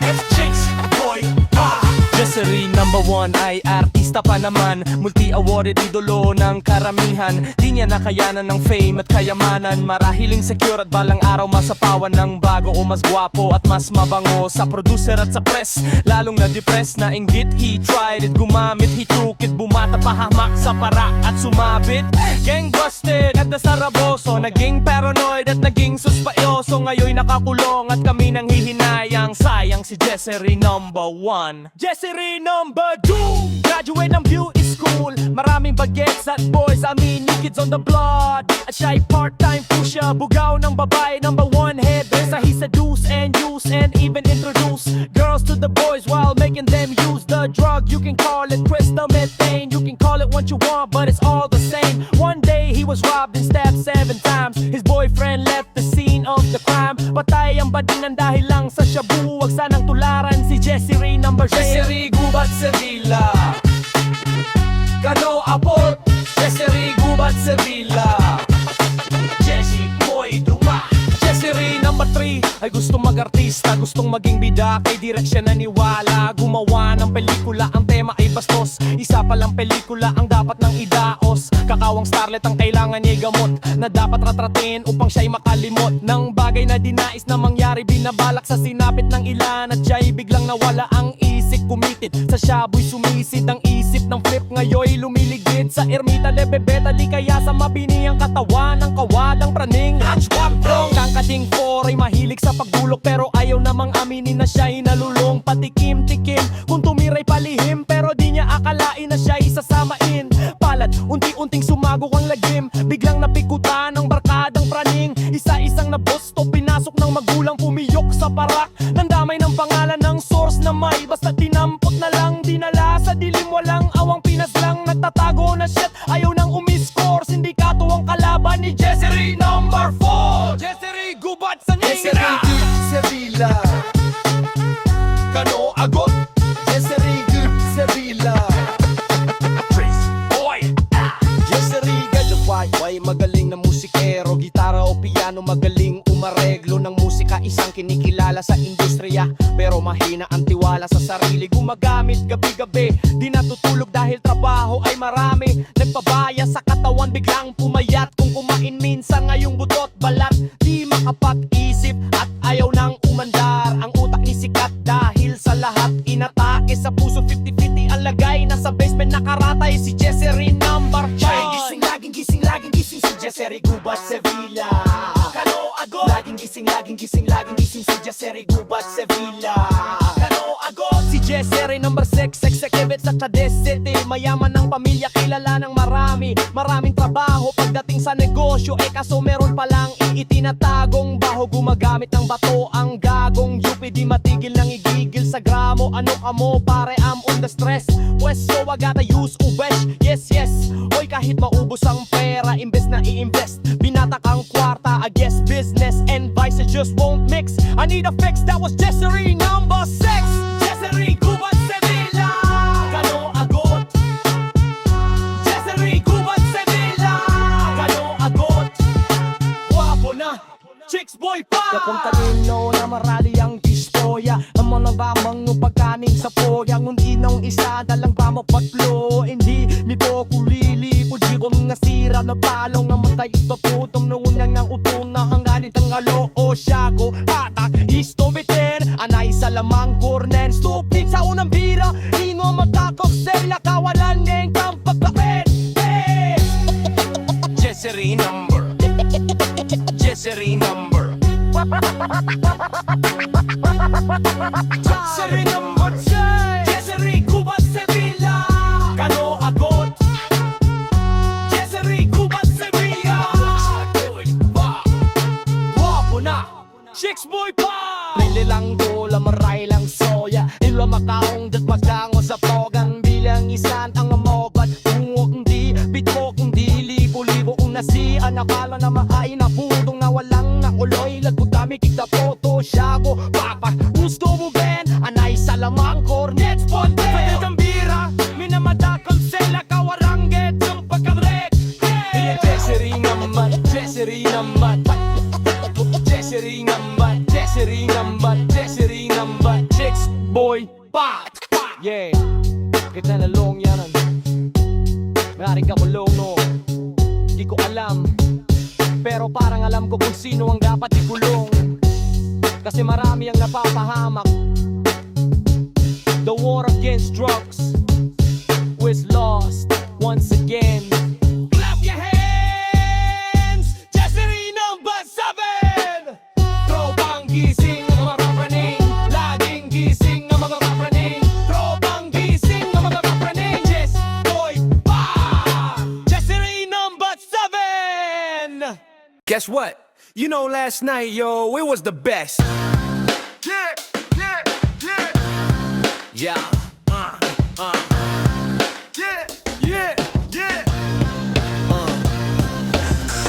It's chicks, boy, pa. Jessery number 1 ay artista pa naman, multi-awarded idolo ng karamihan. Di niya nakayanan ng fame at kayamanan. Marahiling secure at balang araw masapawan ng bago o mas gwapo at mas mabango. Sa producer at sa press, lalong na-depress na inggit. He tried it, gumamit, he took it, bumata pahamak sa para at sumabit. Gang busted at nasaraboso, naging paranoid at naging suspayoso. Ngayon nakakulong at kami nang hihinayang. Sayang si Jessery number 1. Jessery number 2, graduate ng beauty school. Maraming bagets at boys, I mean new kids on the block. At siya ay part-time pusher, bugaw ng babae, number 1 head. Sa he seduce and use and even introduce girls to the boys while making them use the drug. You can call it crystal methane, you can call it what you want, but it's all the same. One day he was robbed and stabbed 7 times. His boyfriend left the scene of the crime. Patay ang badingan dahil lang sa shabu. Wag sanang tularan si Jessery number 6. Jessery Gubat Sevilla, Kano Aport. Jessery Gubat Sevilla, Jessie Boy Duma. Jessery number 3 ay gusto mag-artista, gustong maging bida, kay direct siya naniwala. Gumawa ng pelikula, ang tema ay bastos. Isa palang pelikula ang dapat nang idaos. Kakawang starlet ang kailangan niya gamot, na dapat ratratin upang siya'y makalimot ng bagay na dinais na mangyari. Binabalak sa sinapit ng ilan at siya'y biglang nawala ang isip. Kumitit sa shaboy, sumisid ang isip ng flip. Ngayoy lumiligid sa ermita de bebeta, di kaya sa mabini ang katawan ng kawadang praning. Kangkading 4 ay mahilig sa pagdulok, pero ayaw namang aminin na siya'y nalulong. Patikim-tikim kung tumiray palihim, pero di niya akalain na siya'y sasamain. Palad, unti-unting sumagok ang lagim, biglang napikutan ng barkadang praning. Isa-isang nabosto, pinasok ng magulang, pumiyok sa parak. Nandamay ng pangalan ng source na may basta tinampot na lang. Dinala sa dilim, walang awang pinaslang. Nagtatago na shit, ayaw nang umiscore. Sindikato ang kalaban ni Jessery number 4. Jessery Gubat sa Jessery Sevilla, Kano Agot. Jessery Sevilla, Trace, boy, Jessery Gadjaway, magaling na musikero. Gitara o piano, magaling umareglo ng musika. Isang kinikilala sa industriya, pero mahina ang tiwala sa sarili. Gumagamit gabi-gabi, di natutulog dahil trabaho ay marami. Nagpabaya sa katawan, biglang pumayat. Kung kumain minsan ngayong butot balat, di makapag-isip at ayaw nang umandar. Ang utak ni sikat dahil sa lahat inatake sa puso. 50-50 ang lagay, nasa basement nakaratay si Jessery number 5. gising, laging gising, laging gising si Jessery Gubat Sevilla. Kano Agot. Laging gising, laging gising, laging gising si Jessery Gubat Sevilla. Kano Agot. Si Jessery number 6, executive sa Cadiz City. Mayaman ng pamilya, kilala ng marami. Maraming trabaho pagdating sa negosyo, kaso meron palang itinatagong baho. Gumagamit ng bato ang gagong UP, di matigil nang igigil sa gramo. Ano ka mo pare, I'm on the stress. Pues so I gotta use ubesh, yes yes. Oy kahit maubos ang pera, imbes na i-invest, binatak ang kwarta. I guess business and vice just won't mix. I need a fix, that was Jessery number 6. Jessery Gubat Sevilla, Kano Agot. Jessery Gubat Sevilla, Kano Agot. Guwapo na, chicks boy pa. Kapag talino na marali ang dispoya, ang mga bamang no pagkaning sa poya. Ngundi nang isa dalang ba mapatlo, hindi mi po kulili. Puji kong nasira na palong namatay ito tutom. Noon nang utuna ang ganit ang alo o siyago. Atak istobitin, anay sa lamang kurnen. Stupid sa unang bira, ino magkakoksela. Kawalan niyang kampagkapit. Jessery number. Jessery number. Jessery number 6. Jessery Gubat Sevilla, Kano Agot. Jessery Gubat Sevilla. Guwapo na, chicks boy pa. Pili lang dola, maray lang soya. Pula makaong dat magkango sa pogan bilang isan ang amogat tungo kundi bitmo kundi libo-libo unasian akala na maain na pudong na walang nakuloy lagot kami kikta foto syago papa gusto mo ben anay salamang cornet ponte pwede kang bira minamadakal sela kawarangget yung pagkabrek hey Jessery naman Jessery naman Jessery naman Jessery naman Jessery naman Chicks boy pa yeah kita na long yanan Ngari ka kulong no Di ko alam Pero parang alam ko kung sino ang dapat ikulong Kasi marami ang napapahamak The war against drugs was lost once again Clap your hands Jessery number 7 Tropang gising ng mga kapraning Laging gising ng mga kapraning Tropang gising ng mga kapraning Yes, boy, pa Jessery number 7 Guess what? You know last night, yo, it was the best. Yeah, yeah, yeah. Yeah. Yeah, yeah, yeah.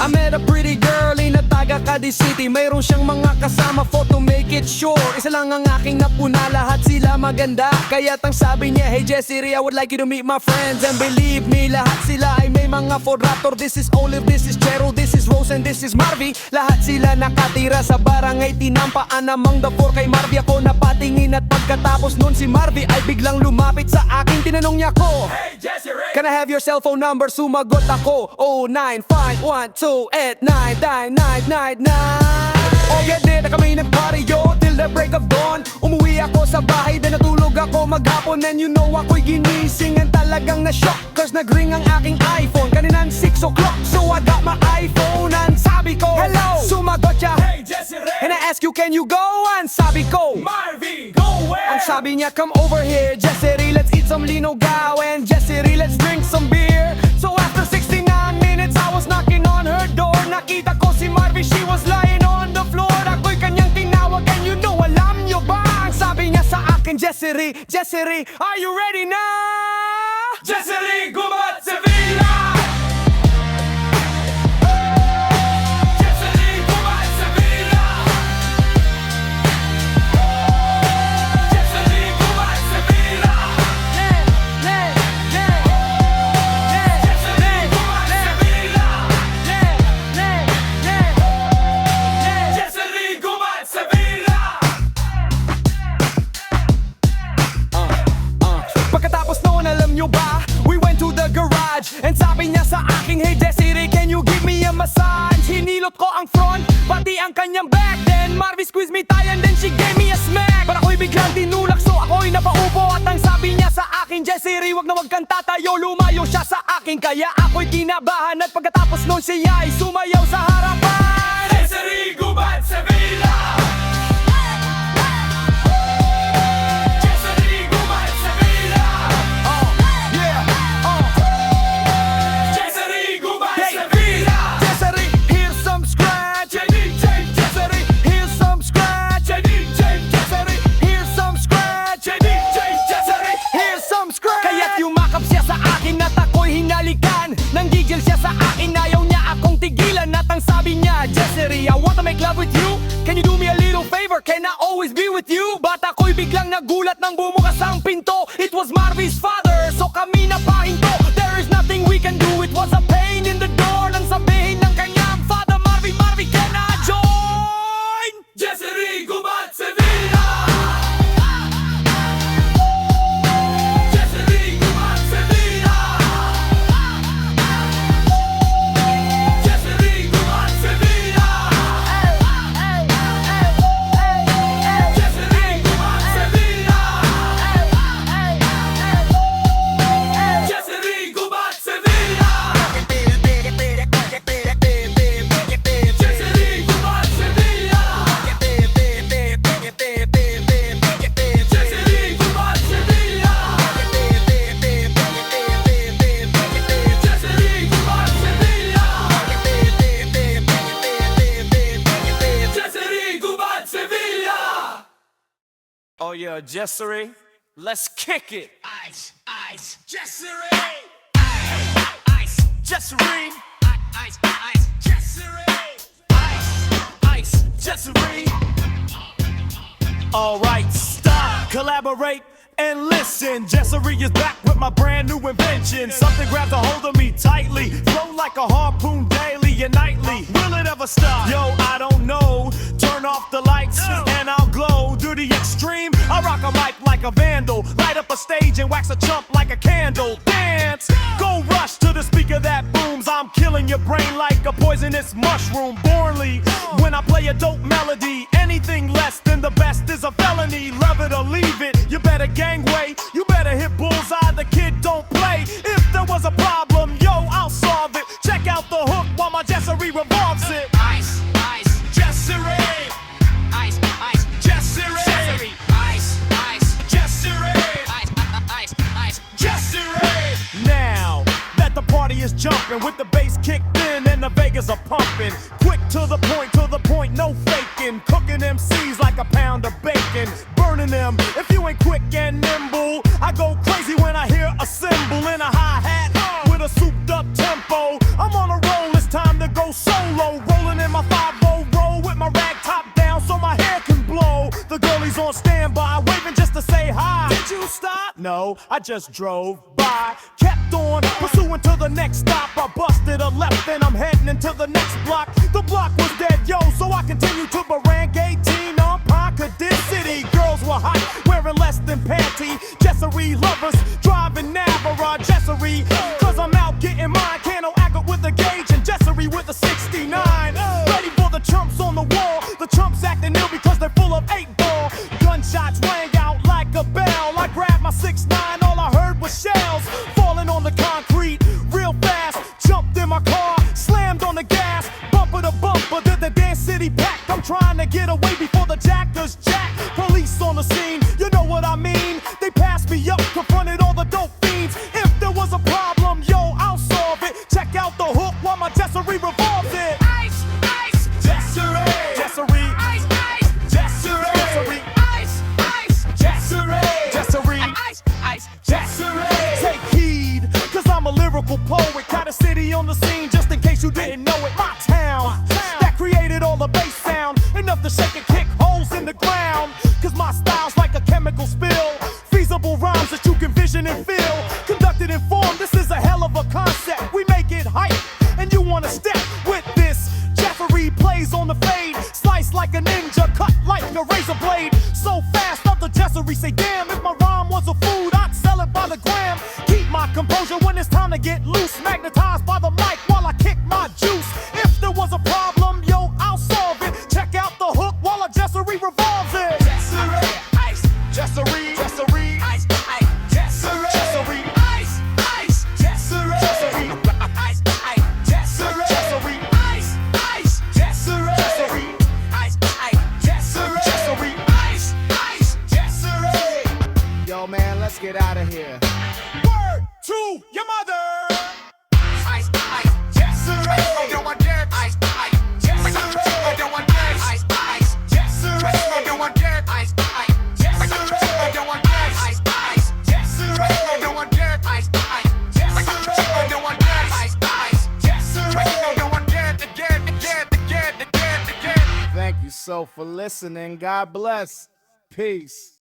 I met a pretty girl in a taga Cadiz City Mayroon siyang mga kasama for to make it sure Isa lang ang aking napuna, lahat sila maganda Kaya't ang sabi niya, hey Jessery, I would like you to meet my friends And believe me, lahat sila ay may mga Ford Raptor This is Olive, this is Chero, this is Rose, and this is Marvy Lahat sila nakatira sa barangay Tinampaan namang the four kay Marvy Ako napatingin at pagkatapos nun si Marvy Ay biglang lumapit sa akin, tinanong niya ko Hey, Jessery! Can I have your cell phone number? Sumagot ako 095128999999 Oh yeah, di na kami nag-party yo Till the break of dawn Umuwi ako sa bahay Then natulog ako maghapon And you know ako'y ginising And talagang na-shock Cause nag-ring ang aking iPhone Kaninang 6 o'clock So I got my iPhone And sabi ko Hello! Sumagot siya Hey, Jessery! And I ask you, can you go? And sabi ko Marvy, go where? Ang sabi niya, come over here Jessery, let's eat some linogaw And Jessery, let's drink some beer So after 69 minutes, I was knocking on her door Nakita ko si Marvy, she was lying on the floor Ako'y kanyang tinawag and you know, alam nyo ba? Ang sabi niya sa akin, Jessery, Jessery, are you ready na? Jessery, Gubat, Sevilla! Jessery, Gubat, Sevilla! Jessery, Gubat, Sevilla! Jessery, Gubat, Sevilla! Jessery, Gubat, Sevilla! Pagkatapos noon, alam nyo ba? We went to the garage And sabi niya sa akin, hey Jessery, can you give me a massage? Hinilot ko ang front, pati ang kanyang back Then Marvy squeezed me tight and then she gave me a smack But ako'y biglang tinulak, so ako'y napaupo At ang sabi niya sa akin, Jessery, wag na wag kang tatayo Lumayo siya sa akin, kaya ako'y kinabahan At pagkatapos noon siya ay sumayaw sa harapan Jessery, Gubat, Sevilla! Jessery, Gubat, Sevilla! Jessery, Gubat, Hey, Sevilla! Jessery, here's some scratch Jessery, here's some scratch Jessery, here's some scratch Jessery! Here's some scratch Kaya't yumakap siya sa akin at ako'y hinalikan Nanggigil siya sa akin, ayaw niya akong tigilan At ang sabi niya, Jessery, I wanna make love with you Can you do me a little favor? Can I always be with you? But ako'y biglang nagulat nang bumukas ang pinto It was Marvy's father, so kami napahinto There is nothing we can do, it was a pain in the door Nang sabihin ng kanyang father, Marvy, Marvy, can I join? Jessery, Gubat, Sevilla! Jessery, Gubat, Sevilla! Jessery, Gubat, Sevilla! Jessery, Gubat, Sevilla! Jessery, Gubat, Sevilla! Oh yeah, Jessery, Let's kick it. Ice, ice, Jessery. Ice, ice, Jessery, ice, ice, Jessery. Ice, Jessery. Alright, stop, collaborate, and listen. Jessery is back with my brand new invention. Something grabs a hold of me tightly, flow like a harpoon daily and nightly. Will it ever stop? Yo, I don't know. Turn off the lights and I'll glow. Do the extreme, I rock a mic like a vandal. Light up a stage and wax a chump like a candle. Dance, go rush to the speaker that booms. I'm killing your brain like a poisonous mushroom. Bornly, when I play a dope melody, anything less than the best is a felony. Love it or leave it, you better gangway. You better hit bullseye, the kid don't play. If there was a problem, yo, I'll solve it. Check out the hook while my Jessery revolves it. Ice, ice, Jessery. Ice, ice, Jessery. Ice, ice, Jessery. Ice, ice, ice, Jessery. Now that the party is jumping with the bass kicked in and the Vegas are pumping. Quick to the point, no faking. Cooking MCs like a pound of bacon. Burning them if you ain't quick and nimble. I go crazy when I hear a cymbal in a hi-hat with a souped up tempo. I'm on a roll, it's time to go solo. Rolling in my 5-0 roll with my rag top down so my hair can blow. The girlie's on standby, waving just to say hi. Did you stop? No, I just drove by. Kept on pursuing to the next stop. I busted a left and I'm heading into the next block. The block was dead, yo, so I continued to Barang 18 on Ponca City. Girls were hot, wearing less than panty. Jessery lovers driving Navara. Jessery, cause I'm out getting mine. Cano Ackert with a gauge and Jessery with a 69. Ready for the chumps on the wall. The chumps acting ill because they're full of 8-ball. Gunshots rang out like a bell. I grabbed my 6.9, all I heard was shells falling on the concrete real fast. Jumped in my car, slammed on the gas. Bumper to bumper, did the dance city packed. I'm trying to get away before the jackers jack. Police on the scene, you know what I mean. They passed me up, confronted all the dope fiends. If there was a problem, yo, I'll solve it. Check out the hook while my Jessery revolves it. Ice, ice, Jessery. Jessery, Ice, ice, Jessery. Jessery, Ice, ice, Jessery. Jessery. Ice, ice, Jessery. Take heed, cause I'm a lyrical poet. Got a city on the scene, just in case you didn't know it. My town, that created all the bass sound. Enough to shake and kick holes in the ground. Cause my style's like a chemical spill. Feasible rhymes that you can vision and feel. Conducted in form, this is a hell of a concept. We make it hype, and you wanna step with this. Jessery plays on the fade. Slice like a ninja, cut like a razor blade. So fast, other Jessery say, damn, if my rhyme was a food, I'd sell it by the gram. Keep my composure when it's time to get loose. Magnetized by the mic while I kick my juice. If there was a problem, yo, I'll solve it. Check out the hook while a Jessery revolves it. Jessery. Ice, Jessery, Jessery, ice, ice, Jessery. Jessery, Ice, ice, Jessery. Jessery. Ice, ice, Jessery. Jessery. Ice, ice, Jessery. Jessery. Ice, ice, Jessery. Jessery. Ice, ice, Jessery. Yo, man, let's get out of here. Word to your mother. Ice, ice, Jessery. I don't want dirt. Ice, ice, Jessery. I don't want dirt. Ice, ice, Jessery. I don't want dirt. Ice, ice, Jessery. I don't want dirt. Ice, ice, Jessery. I don't want dirt. Ice, ice, Jessery. I don't want dirt. Ice, ice, Jessery. I don't want dirt. Again. Thank you so for listening. God bless. Peace.